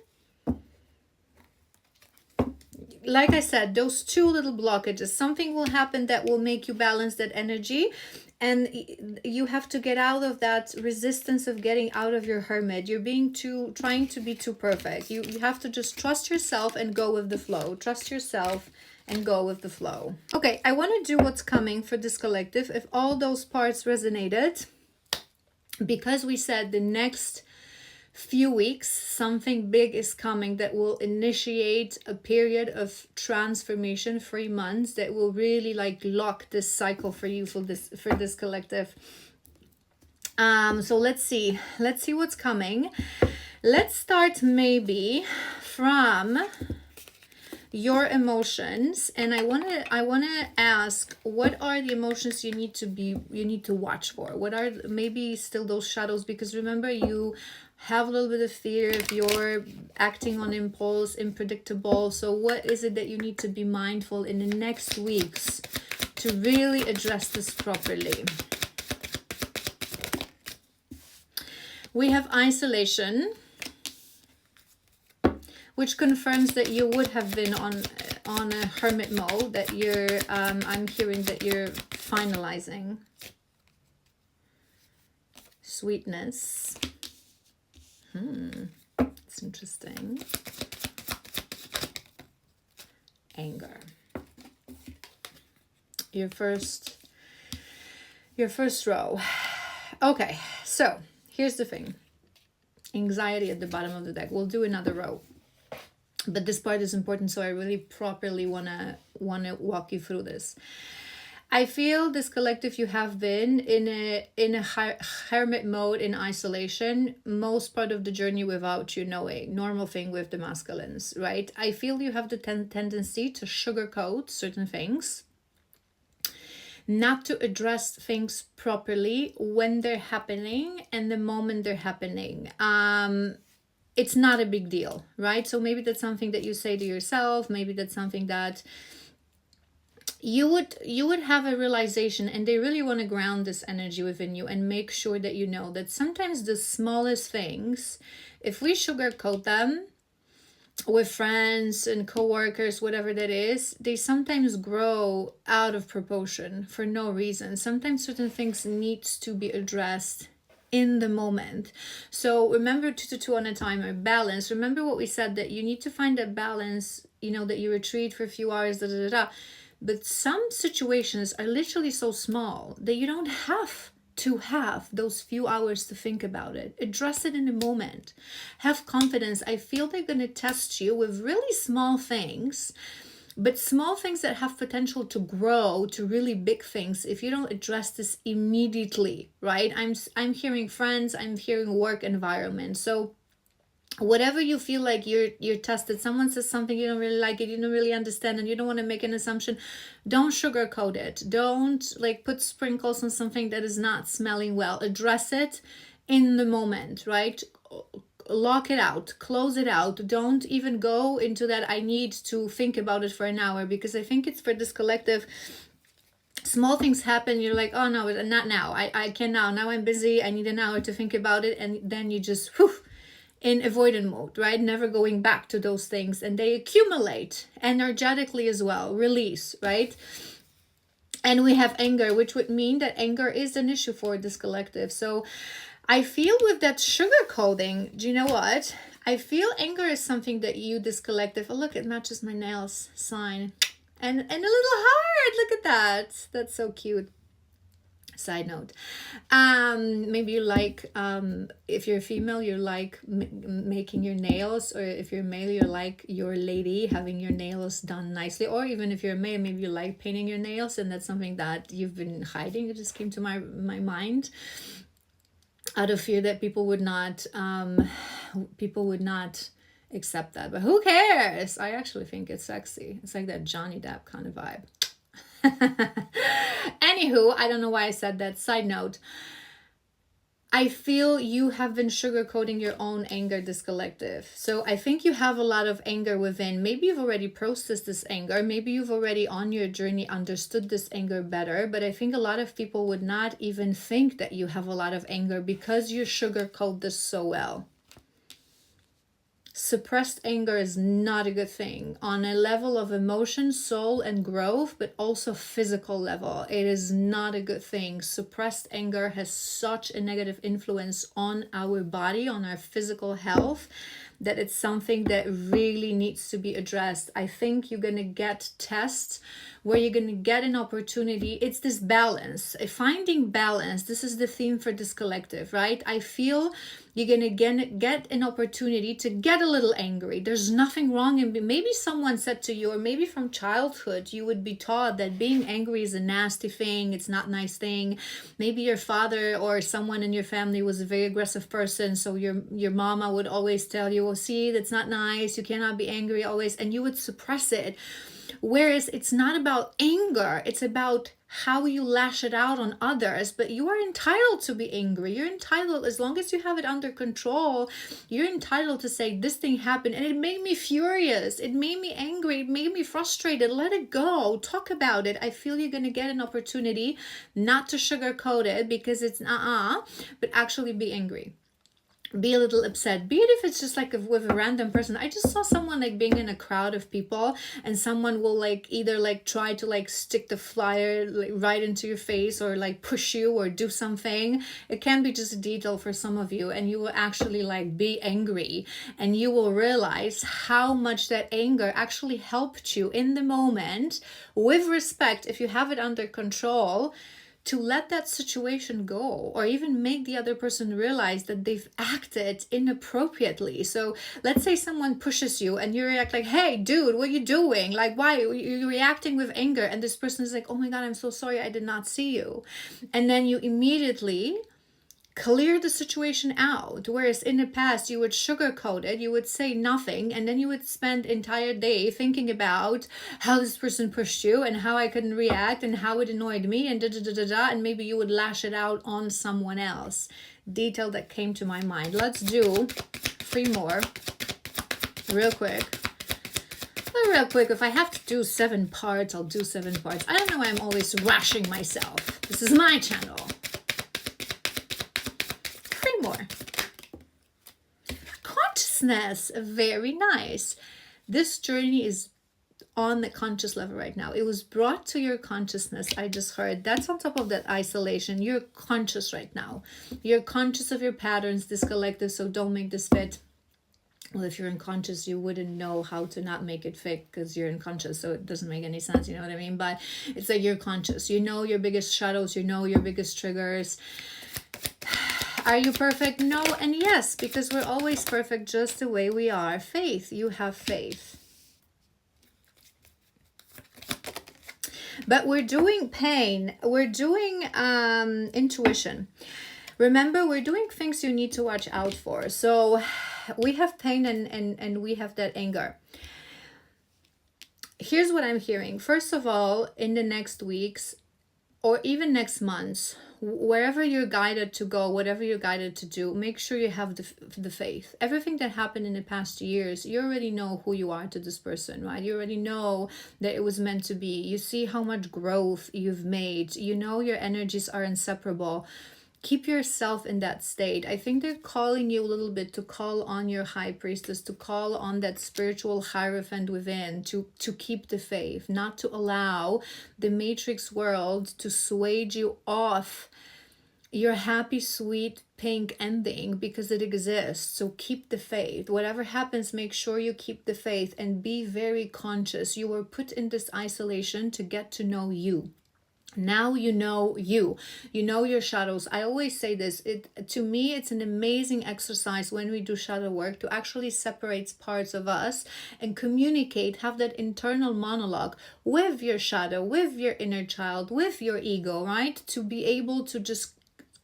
Like I said, those two little blockages, something will happen that will make you balance that energy. And you have to get out of that resistance of getting out of your hermit. You're trying to be too perfect. You have to just trust yourself and go with the flow. Trust yourself and go with the flow. Okay, I want to do what's coming for this collective. If all those parts resonated, because we said the next few weeks something big is coming that will initiate a period of transformation, 3 months, that will really like lock this cycle for you, for this collective. So let's see what's coming. Let's start maybe from your emotions, and I want to ask, what are the emotions you need to watch for? What are maybe still those shadows? Because remember, you have a little bit of fear if you're acting on impulse, unpredictable. So what is it that you need to be mindful in the next weeks to really address this properly? We have isolation, which confirms that you would have been on a hermit mode, that you're I'm hearing that you're finalizing. Sweetness. It's interesting. Anger. Your first row. Okay, so here's the thing. Anxiety at the bottom of the deck. We'll do another row, but this part is important, so I really properly wanna walk you through this. I feel this collective, you have been in a hermit mode, in isolation, most part of the journey without you knowing. Normal thing with the masculines, right? I feel you have the tendency to sugarcoat certain things, not to address things properly when they're happening and the moment they're happening. It's not a big deal, right? So maybe that's something that you say to yourself. Maybe that's something that you would have a realization, and they really want to ground this energy within you and make sure that you know that sometimes the smallest things, if we sugarcoat them with friends and co-workers, whatever that is, they sometimes grow out of proportion for no reason. Sometimes certain things needs to be addressed in the moment. So remember 2 on a timer, balance. Remember what we said, that you need to find that balance, that you retreat for a few hours, But some situations are literally so small that you don't have to have those few hours to think about it. Address it in the moment. Have confidence. I feel they're going to test you with really small things, but small things that have potential to grow to really big things if you don't address this immediately, right? I'm hearing friends, I'm hearing work environment. So whatever you feel like you're tested, someone says something, you don't really like it, you don't really understand, and you don't want to make an assumption, don't sugarcoat it. Don't put sprinkles on something that is not smelling well. Address it in the moment, right? Lock it out, close it out. Don't even go into that I need to think about it for an hour, because I think it's for this collective. Small things happen, you're like, oh no, not now, I can now I'm busy, I need an hour to think about it, and then you just in avoidant mode, right? Never going back to those things, and they accumulate energetically as well. Release, right? And we have anger, which would mean that anger is an issue for this collective. So I feel with that sugarcoating, do you know what? I feel anger is something that you, this collective, oh look, it matches my nails sign. And a little heart, look at that. That's so cute. Side note. Maybe you like, if you're female, you like making your nails, or if you're male, you like your lady having your nails done nicely, or even if you're male, maybe you like painting your nails, and that's something that you've been hiding. It just came to my mind out of fear that people would not accept that. But who cares? I actually think it's sexy. It's like that Johnny Depp kind of vibe. Anywho, I don't know why I said that. Side note. I feel you have been sugarcoating your own anger, this collective. So I think you have a lot of anger within. Maybe you've already processed this anger. Maybe you've already on your journey understood this anger better. But I think a lot of people would not even think that you have a lot of anger because you sugarcoat this so well. Suppressed anger is not a good thing on a level of emotion, soul, and growth, but also physical level. It is not a good thing. Suppressed anger has such a negative influence on our body, on our physical health, that it's something that really needs to be addressed. I think you're going to get tests where you're going to get an opportunity. It's this balance, finding balance. This is the theme for this collective, right? I feel you're going to get an opportunity to get a little angry. There's nothing wrong in maybe someone said to you, or maybe from childhood, you would be taught that being angry is a nasty thing. It's not a nice thing. Maybe your father or someone in your family was a very aggressive person. So your mama would always tell you, well, see, that's not nice. You cannot be angry always. And you would suppress it. Whereas it's not about anger, it's about how you lash it out on others. But you are entitled to be angry. You're entitled, as long as you have it under control, you're entitled to say, this thing happened and it made me furious. It made me angry. It made me frustrated. Let it go. Talk about it. I feel you're going to get an opportunity not to sugarcoat it because it's but actually be angry. Be a little upset, be it if it's just like with a random person. I just saw someone like being in a crowd of people and someone will like either like try to like stick the flyer like right into your face or like push you or do something. It can be just a detail for some of you, and you will actually like be angry, and you will realize how much that anger actually helped you in the moment, with respect, if you have it under control, to let that situation go, or even make the other person realize that they've acted inappropriately. So let's say someone pushes you and you react like, hey dude, what are you doing? Like, why are you reacting with anger? And this person is like, oh my God, I'm so sorry, I did not see you. And then you immediately clear the situation out. Whereas in the past, you would sugarcoat it, you would say nothing, and then you would spend entire day thinking about how this person pushed you and how I couldn't react and how it annoyed me and and maybe you would lash it out on someone else. Detail that came to my mind. Let's do 3 more real quick. If I have to do 7 parts, I'll do 7 parts. I don't know why I'm always rushing myself. This is my channel. More consciousness, very nice. This journey is on the conscious level right now. It was brought to your consciousness. I just heard that's on top of that isolation. You're conscious right now. You're conscious of your patterns, this collective. So don't make this fit. Well, if you're unconscious, you wouldn't know how to not make it fit because you're unconscious. So it doesn't make any sense. You know what I mean? But it's like you're conscious. You know your biggest shadows. You know your biggest triggers. Are you perfect? No and yes, because we're always perfect just the way we are. Faith. You have faith. But we're doing pain. We're doing intuition. Remember, we're doing things you need to watch out for. So we have pain and we have that anger. Here's what I'm hearing. First of all, in the next weeks, or even next month, wherever you're guided to go, whatever you're guided to do, make sure you have the faith. Everything that happened in the past years, you already know who you are to this person, right? You already know that it was meant to be. You see how much growth you've made. You know your energies are inseparable. Keep yourself in that state. I think they're calling you a little bit to call on your high priestess, to call on that spiritual hierophant within, to keep the faith, not to allow the matrix world to sway you off your happy, sweet, pink ending, because it exists. So keep the faith. Whatever happens, make sure you keep the faith and be very conscious. You were put in this isolation to get to know you. Now you know your shadows. I always say this, to me it's an amazing exercise when we do shadow work to actually separate parts of us and communicate, have that internal monologue with your shadow, with your inner child, with your ego, right? To be able to just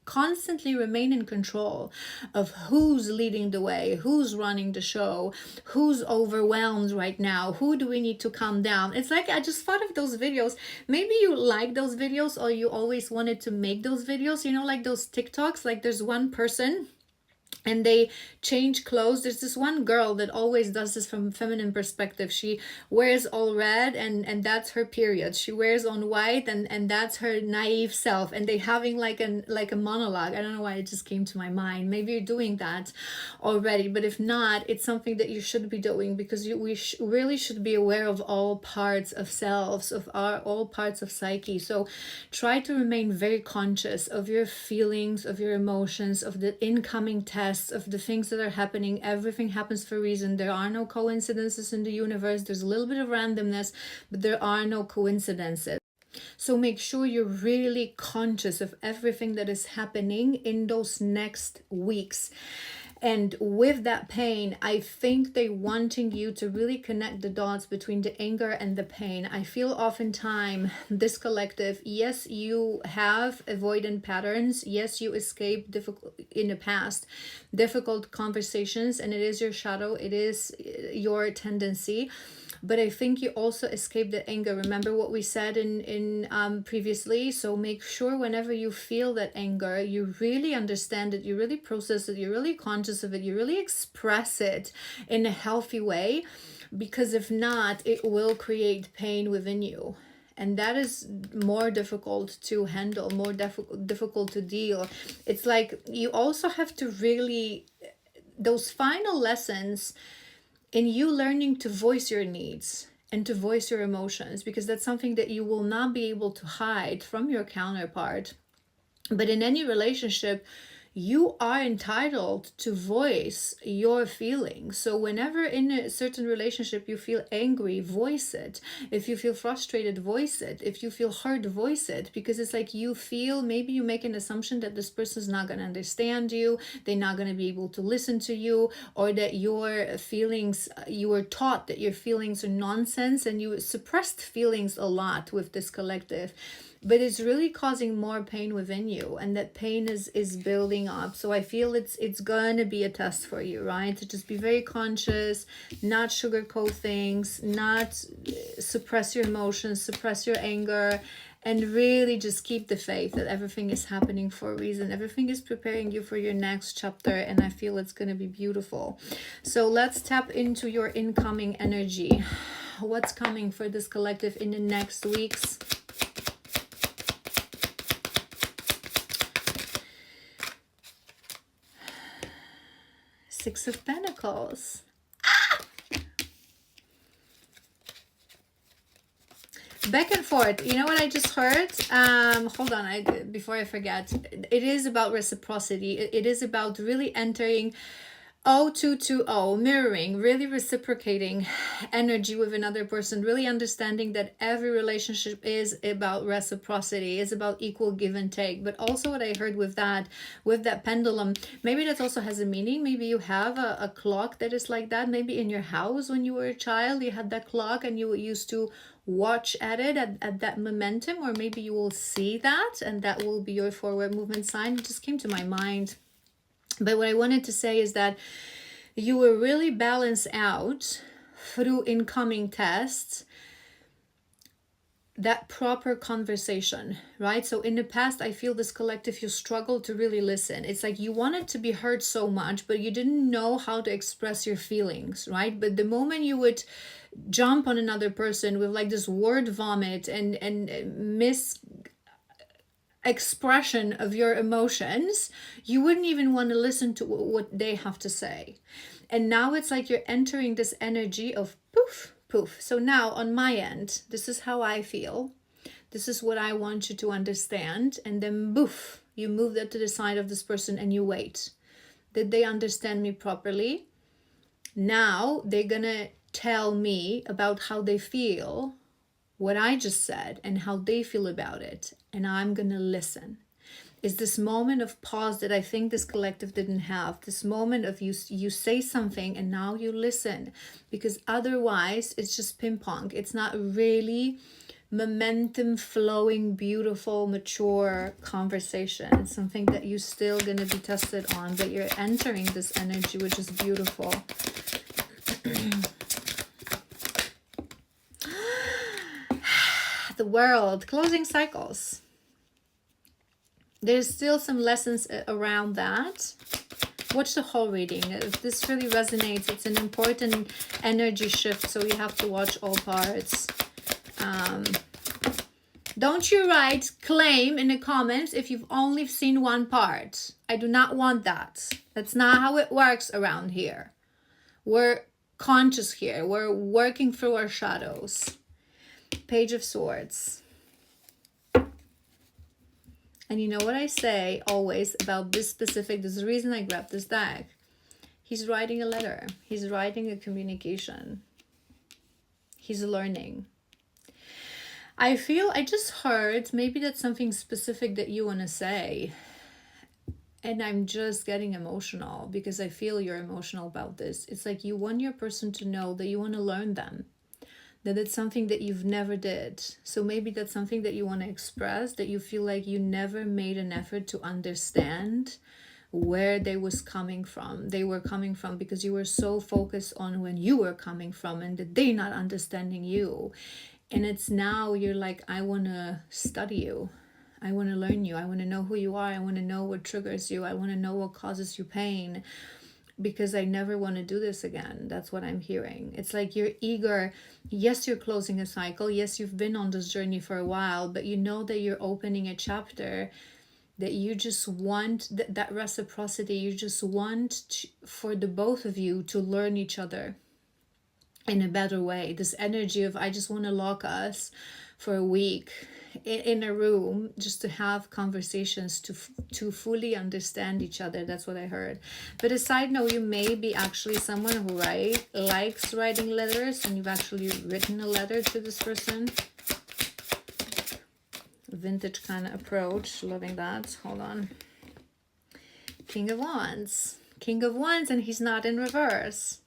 constantly remain in control of who's leading the way, who's running the show, who's overwhelmed right now, who do we need to calm down. It's like, I just thought of those videos. Maybe you like those videos, or you always wanted to make those videos, you know, like those TikToks, like there's one person and they change clothes. There's this one girl that always does this from feminine perspective. She wears all red and that's her period. She wears on white and that's her naive self. And they having like a monologue. I don't know why it just came to my mind. Maybe you're doing that already, but if not, it's something that you should be doing, because we really should be aware of all parts of selves, of all parts of psyche. So try to remain very conscious of your feelings, of your emotions, of the incoming tests, of the things that are happening. Everything happens for a reason. There are no coincidences in the universe. There's a little bit of randomness, but there are no coincidences. So make sure you're really conscious of everything that is happening in those next weeks. And with that pain, I think they're wanting you to really connect the dots between the anger and the pain. I feel oftentimes this collective, yes, you have avoidant patterns. Yes, you escaped difficult in the past, difficult conversations, and it is your shadow. It is your tendency. But I think you also escape the anger. Remember what we said in previously. So make sure whenever you feel that anger, you really understand it, you really process it, you're really conscious of it, you really express it in a healthy way, because if not, it will create pain within you. And that is more difficult to handle, more difficult to deal. It's like you also have to really, those final lessons in you learning to voice your needs and to voice your emotions, because that's something that you will not be able to hide from your counterpart. But in any relationship, you are entitled to voice your feelings. So whenever in a certain relationship you feel angry, voice it. If you feel frustrated, voice it. If you feel hurt, voice it. Because it's like you feel, maybe you make an assumption that this person's not going to understand you, they're not going to be able to listen to you, or that your feelings, you were taught that your feelings are nonsense, and you suppressed feelings a lot with this collective. But it's really causing more pain within you, and that pain is building up. So I feel it's gonna be a test for you, right? To just be very conscious, not sugarcoat things, not suppress your emotions, suppress your anger, and really just keep the faith that everything is happening for a reason. Everything is preparing you for your next chapter, and I feel it's gonna be beautiful. So let's tap into your incoming energy. What's coming for this collective in the next weeks? Six of Pentacles. Back and forth. You know what I just heard? Hold on, before I forget. It is about reciprocity. It is about really entering 0220, mirroring, really reciprocating energy with another person, really understanding that every relationship is about reciprocity, is about equal give and take. But also what I heard with that pendulum, maybe that also has a meaning. Maybe you have a clock that is like that. Maybe in your house when you were a child, you had that clock and you used to watch at it at that momentum, or maybe you will see that and that will be your forward movement sign. It just came to my mind. But what I wanted to say is that you will really balance out through incoming tests that proper conversation, right? So in the past, I feel this collective, you struggled to really listen. It's like you wanted to be heard so much, but you didn't know how to express your feelings, right? But the moment you would jump on another person with like this word vomit and expression of your emotions, you wouldn't even want to listen to what they have to say. And now it's like you're entering this energy of poof, poof. So now on my end, this is how I feel. This is what I want you to understand. And then boof, you move that to the side of this person and you wait. Did they understand me properly? Now they're gonna tell me about how they feel what I just said and how they feel about it, and I'm gonna listen. Is this moment of pause that I think this collective didn't have. This moment of you say something and now you listen, because otherwise it's just ping pong. It's not really momentum flowing, beautiful, mature conversation. It's something that you're still going to be tested on, but you're entering this energy, which is beautiful. The world, closing cycles. There's still some lessons around that. Watch the whole reading. If this really resonates, it's an important energy shift, so you have to watch all parts. Don't you write claim in the comments if you've only seen one part. I do not want that. That's not how it works around here. We're conscious here. We're working through our shadows. Page of Swords. And you know what I say always about this specific, there's a reason I grabbed this deck. He's writing a letter. He's writing a communication. He's learning. I feel, I just heard, maybe that's something specific that you want to say. And I'm just getting emotional because I feel you're emotional about this. It's like you want your person to know that you want to learn them. That it's something that you've never did. So maybe that's something that you want to express, that you feel like you never made an effort to understand where they was coming from. They were coming from because you were so focused on when you were coming from and that they not understanding you. And it's now you're like, I want to study you. I want to learn you. I want to know who you are. I want to know what triggers you. I want to know what causes you pain. Because I never want to do this again. That's what I'm hearing. It's like you're eager. Yes, you're closing a cycle. Yes, you've been on this journey for a while, but you know that you're opening a chapter, that you just want that reciprocity. You just want for the both of you to learn each other in a better way. This energy of I just want to lock us for a week in a room just to have conversations to fully understand each other. That's what I heard. But a side note, you may be actually someone who likes writing letters, and you've actually written a letter to this person. Vintage kind of approach, loving that. Hold on. King of Wands. King of Wands, and he's not in reverse.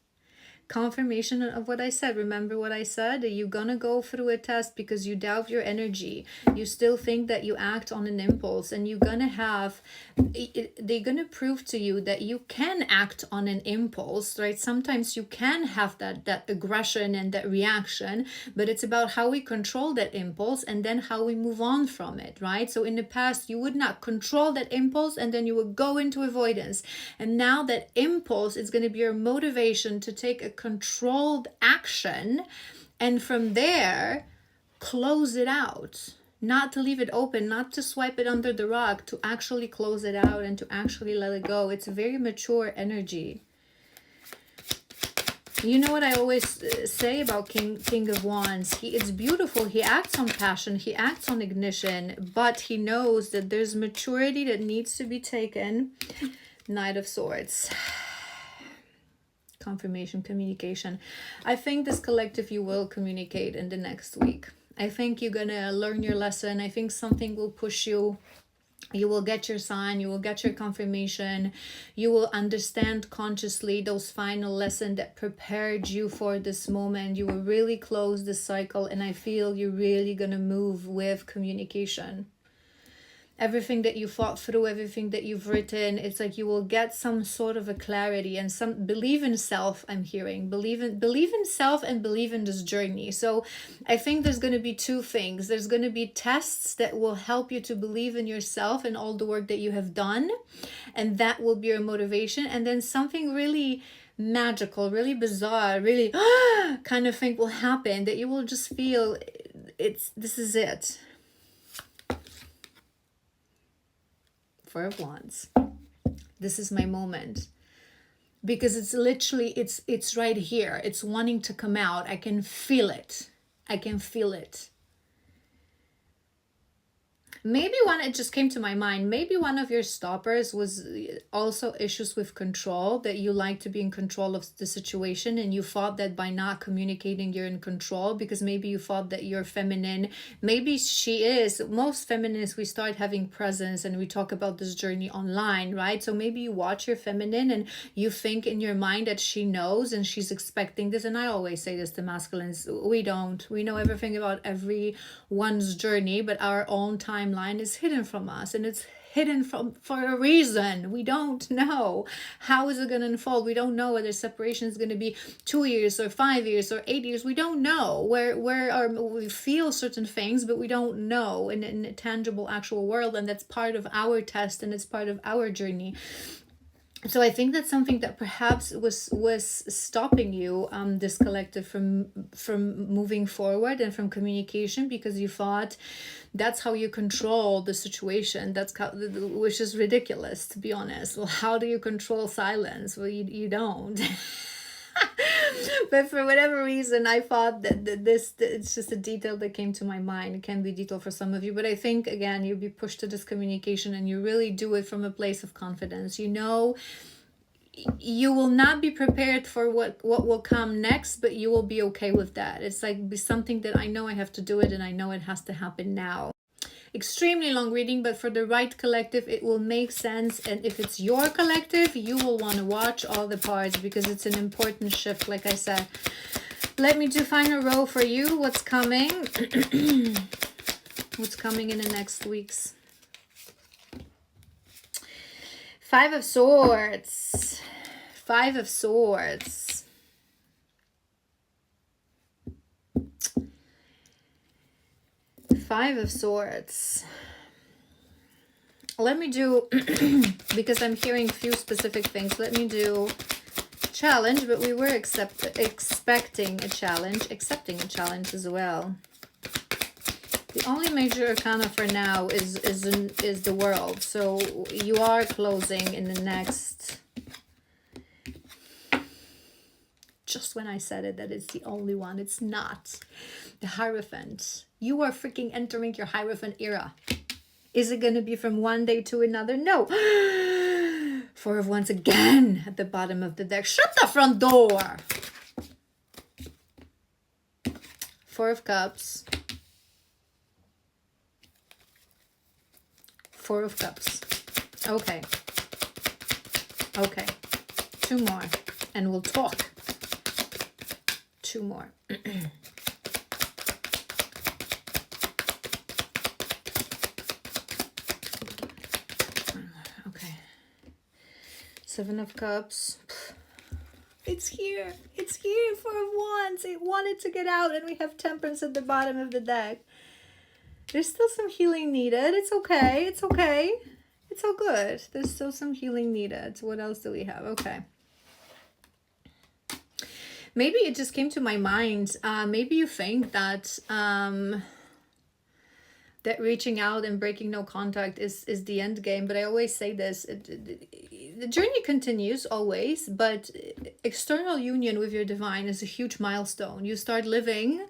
Confirmation of what I said. Remember what I said? You're gonna go through a test because you doubt your energy. You still think that you act on an impulse, and you're gonna have, they're gonna prove to you that you can act on an impulse, right? Sometimes you can have that aggression and that reaction, but it's about how we control that impulse and then how we move on from it, right? So in the past, you would not control that impulse and then you would go into avoidance. And now that impulse is gonna be your motivation to take a controlled action, and from there close it out, not to leave it open, not to swipe it under the rug, to actually close it out and to actually let it go. It's a very mature energy. You know what I always say about King of Wands? It's beautiful. He acts on passion. He acts on ignition, but he knows that there's maturity that needs to be taken. Knight of Swords. Confirmation, communication. I think this collective, you will communicate in the next week. I think you're gonna learn your lesson. I think something will push you. You will get your sign. You will get your confirmation. You will understand consciously those final lessons that prepared you for this moment. You will really close the cycle, and I feel you're really gonna move with communication. Everything that you fought through, everything that you've written, it's like you will get some sort of a clarity and some believe in self. I'm hearing believe in self and believe in this journey. So I think there's going to be two things. There's going to be tests that will help you to believe in yourself and all the work that you have done, and that will be your motivation. And then something really magical, really bizarre, really kind of thing will happen that you will just feel this is it. Four of Wands. This is my moment, because it's literally it's right here. It's wanting to come out. I can feel it. I can feel it. Maybe one, it just came to my mind, maybe one of your stoppers was also issues with control, that you like to be in control of the situation, and you thought that by not communicating you're in control, because maybe you thought that you're feminine. Maybe she is. Most feminists, we start having presence and we talk about this journey online, right? So maybe you watch your feminine and you think in your mind that she knows and she's expecting this. And I always say this to masculines, we don't. We know everything about everyone's journey, but our own timeline is hidden from us, and it's hidden from for a reason. We don't know how is it going to unfold. We don't know whether separation is going to be 2 years or 5 years or 8 years. We don't know we feel certain things, but we don't know in a tangible actual world, and that's part of our test and it's part of our journey. So I think that's something that perhaps was stopping you, this collective, from moving forward and from communication, because you thought that's how you control the situation. Which is ridiculous, to be honest. Well, how do you control silence? Well, you don't. But for whatever reason, I thought that it's just a detail that came to my mind. It can be detail for some of you, but I think, again, you'll be pushed to this communication, and you really do it from a place of confidence. You know, you will not be prepared for what will come next, but you will be okay with that. It's like something that I know I have to do it, and I know it has to happen now. Extremely long reading, but for the right collective it will make sense. And if it's your collective, you will want to watch all the parts, because it's an important shift, like I said. Let me do final row for you. What's coming? What's coming in the next weeks? 5 of Swords. 5 of Swords. Five of Swords. Let me do, because I'm hearing a few specific things, let me do challenge, but we were expecting a challenge, accepting a challenge as well. The only major arcana for now is the World. So you are closing in the next, just when I said it, that it's the only one, it's not. The Hierophant. You are freaking entering your Hierophant era. Is it going to be from one day to another? No. 4 of Wands again at the bottom of the deck. Shut the front door. 4 of Cups. 4 of Cups. Okay. Okay. 2 more. And we'll talk. 2 more. Okay. 7 of Cups. It's here. It's here. 4 of Wands. It wanted to get out, and we have Temperance at the bottom of the deck. There's still some healing needed. It's okay. It's okay. It's all good. There's still some healing needed. What else do we have? Okay. Maybe it just came to my mind. Maybe you think that that reaching out and breaking no contact is the end game. But I always say this. The journey continues always, but external union with your divine is a huge milestone. You start living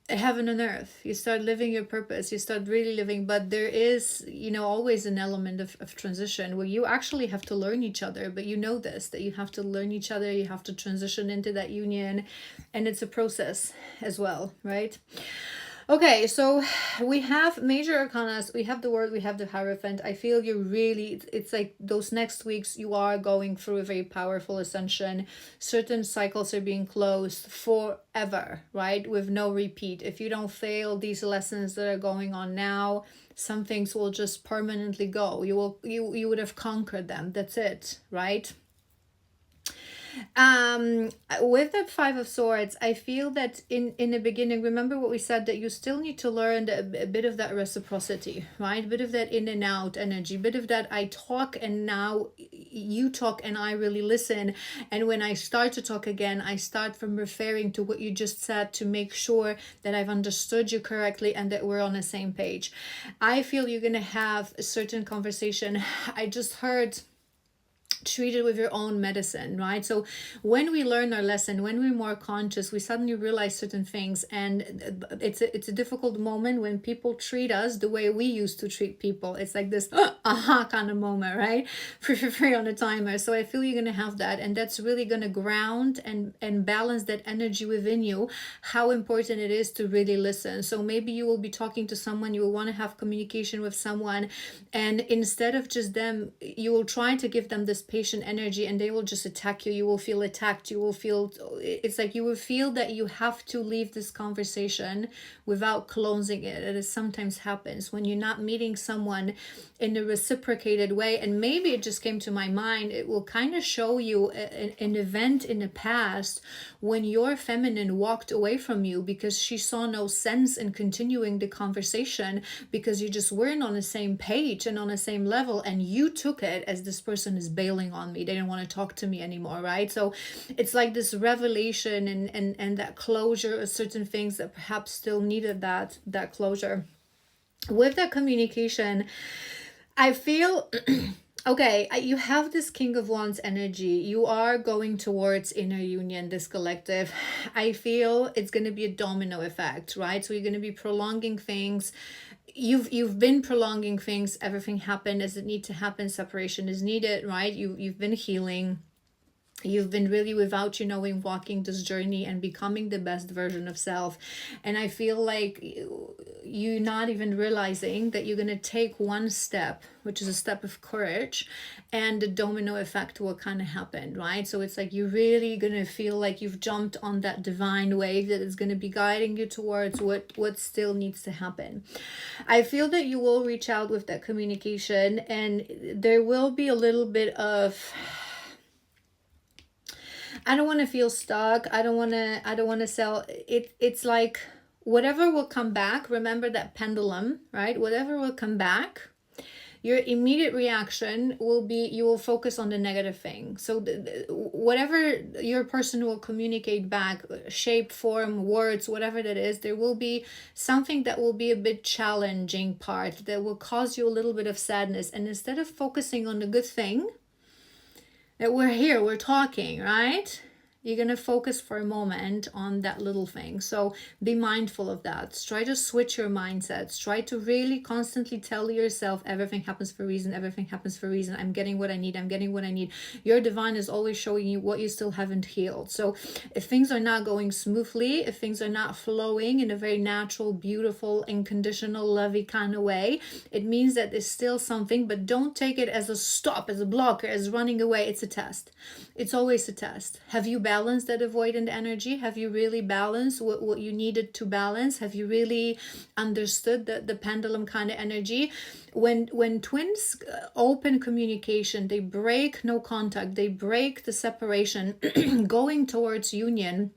heaven on earth. You start living your purpose. You start really living. But there is, always an element of transition where you actually have to learn each other. But you know this, that you have to learn each other. You have to transition into that union. And it's a process as well, right? Okay, so we have major arcanas, we have the World, we have the Hierophant. I feel you really, it's like those next weeks you are going through a very powerful ascension. Certain cycles are being closed forever, right? With no repeat. If you don't fail these lessons that are going on now, some things will just permanently go. You would have conquered them. That's it, right? With that 5 of Swords, I feel that in the beginning, remember what we said, that you still need to learn a bit of that reciprocity, right? A bit of that in and out energy, a bit of that I talk and now you talk and I really listen. And when I start to talk again, I start from referring to what you just said to make sure that I've understood you correctly and that we're on the same page. I feel you're going to have a certain conversation. I just heard treat it with your own medicine, right? So when we learn our lesson, when we're more conscious, we suddenly realize certain things, and it's a difficult moment when people treat us the way we used to treat people. It's like this aha kind of moment, right? Free on a timer. So I feel you're gonna have that, and that's really gonna ground and balance that energy within you. How important it is to really listen. So maybe you will be talking to someone, you will want to have communication with someone, and instead of just them, you will try to give them this patient energy, and they will just attack you. You will feel attacked. You will feel, it's like you will feel that you have to leave this conversation without closing it. It sometimes happens when you're not meeting someone in a reciprocated way. And maybe it just came to my mind, it will kind of show you an event in the past when your feminine walked away from you because she saw no sense in continuing the conversation, because you just weren't on the same page and on the same level, and you took it as this person is bailing on me, they didn't want to talk to me anymore, right? So it's like this revelation and that closure of certain things that perhaps still needed that closure. With that communication, I feel okay, you have this King of Wands energy. You are going towards inner union, this collective. I feel it's going to be a domino effect, right? So you're going to be prolonging things. You've been prolonging things. Everything happened as it needs to happen. Separation is needed, right? You've been healing. You've been really, without you knowing, walking this journey and becoming the best version of self. And I feel like you're not even realizing that you're going to take one step, which is a step of courage, and the domino effect will kind of happen, right? So it's like you're really going to feel like you've jumped on that divine wave that is going to be guiding you towards what still needs to happen. I feel that you will reach out with that communication, and there will be a little bit of, I don't want to feel stuck. I don't want to sell it. It's like whatever will come back. Remember that pendulum, right? Whatever will come back, your immediate reaction will be, you will focus on the negative thing. So whatever your person will communicate back, shape, form, words, whatever that is, there will be something that will be a bit challenging part that will cause you a little bit of sadness. And instead of focusing on the good thing, that we're here, we're talking, right? You're going to focus for a moment on that little thing. So be mindful of that. Try to switch your mindsets. Try to really constantly tell yourself everything happens for a reason. Everything happens for a reason. I'm getting what I need. I'm getting what I need. Your divine is always showing you what you still haven't healed. So if things are not going smoothly, if things are not flowing in a very natural, beautiful, unconditional, lovey kind of way, it means that there's still something, but don't take it as a stop, as a blocker, as running away. It's a test. It's always a test. Have you balanced that avoidant energy? Have you really balanced what you needed to balance? Have you really understood the pendulum kind of energy? When twins open communication, they break no contact, they break the separation, going towards union,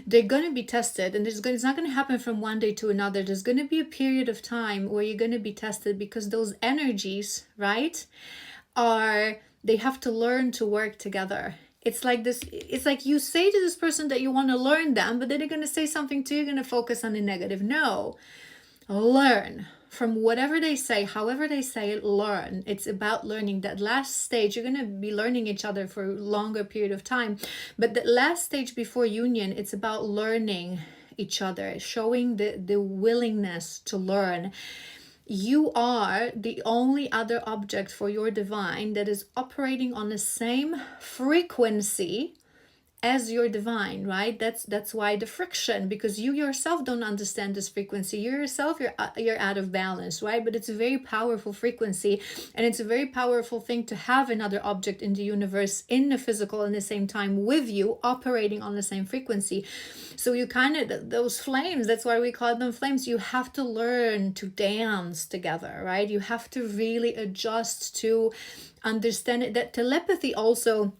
they're going to be tested, and it's not going to happen from one day to another. There's going to be a period of time where you're going to be tested, because those energies, right, they have to learn to work together. It's like this, it's like you say to this person that you want to learn them, but then they're going to say something to you, you're going to focus on the negative. No, learn from whatever they say, however they say it, learn. It's about learning. That last stage, you're going to be learning each other for a longer period of time. But the last stage before union, it's about learning each other, showing the willingness to learn. You are the only other object for your divine that is operating on the same frequency as your divine, right? That's why the friction, because you yourself don't understand this frequency. You yourself, you're out of balance, right? But it's a very powerful frequency, and it's a very powerful thing to have another object in the universe, in the physical, in the same time with you, operating on the same frequency. So you kind of, those flames, that's why we call them flames. You have to learn to dance together, right? You have to really adjust to understand it. That telepathy also,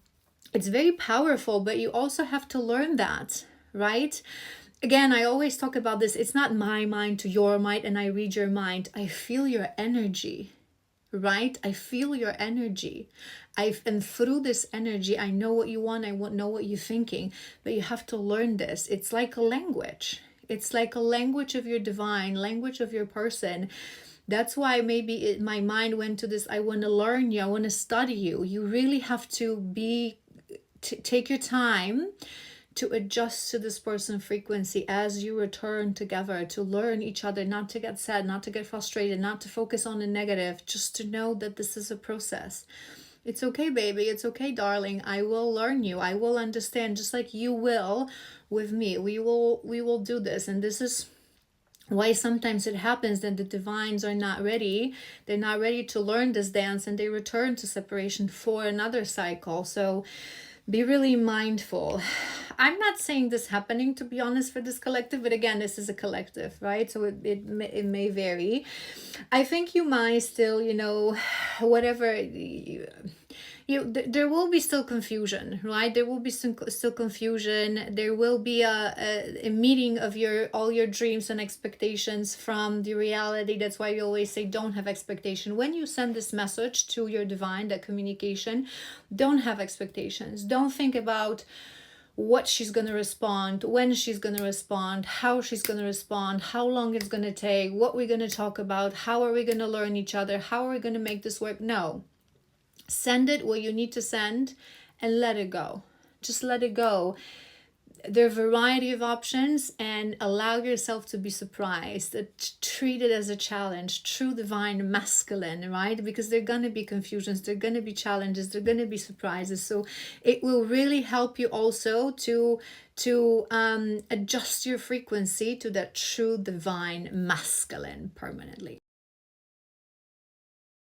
it's very powerful, but you also have to learn that, right? Again, I always talk about this. It's not my mind to your mind and I read your mind. I feel your energy, right? I feel your energy. And through this energy, I know what you want. I know what you're thinking, but you have to learn this. It's like a language. It's like a language of your divine, language of your person. That's why maybe my mind went to this, I want to learn you, I want to study you. You really have to take your time to adjust to this person's frequency as you return together, to learn each other, not to get sad, not to get frustrated, not to focus on the negative, just to know that this is a process. It's okay, baby. It's okay, darling. I will learn you. I will understand, just like you will with me. We will do this. And this is why sometimes it happens that the divines are not ready. They're not ready to learn this dance, and they return to separation for another cycle. So be really mindful. I'm not saying this happening, to be honest, for this collective, but again, this is a collective, right? So it may vary. I think you might still, whatever there will be still confusion, right? There will be still confusion. There will be a meeting of all your dreams and expectations from the reality. That's why we always say don't have expectation. When you send this message to your divine, that communication, don't have expectations. Don't think about what she's going to respond, when she's going to respond, how she's going to respond, how long it's going to take, what we're going to talk about, how are we going to learn each other, how are we going to make this work. No. Send it what you need to send and let it go. Just let it go. There are a variety of options, and allow yourself to be surprised. Treat it as a challenge. True divine masculine, right? Because there are going to be confusions, there are going to be challenges, there are going to be surprises. So it will really help you also to adjust your frequency to that true divine masculine permanently.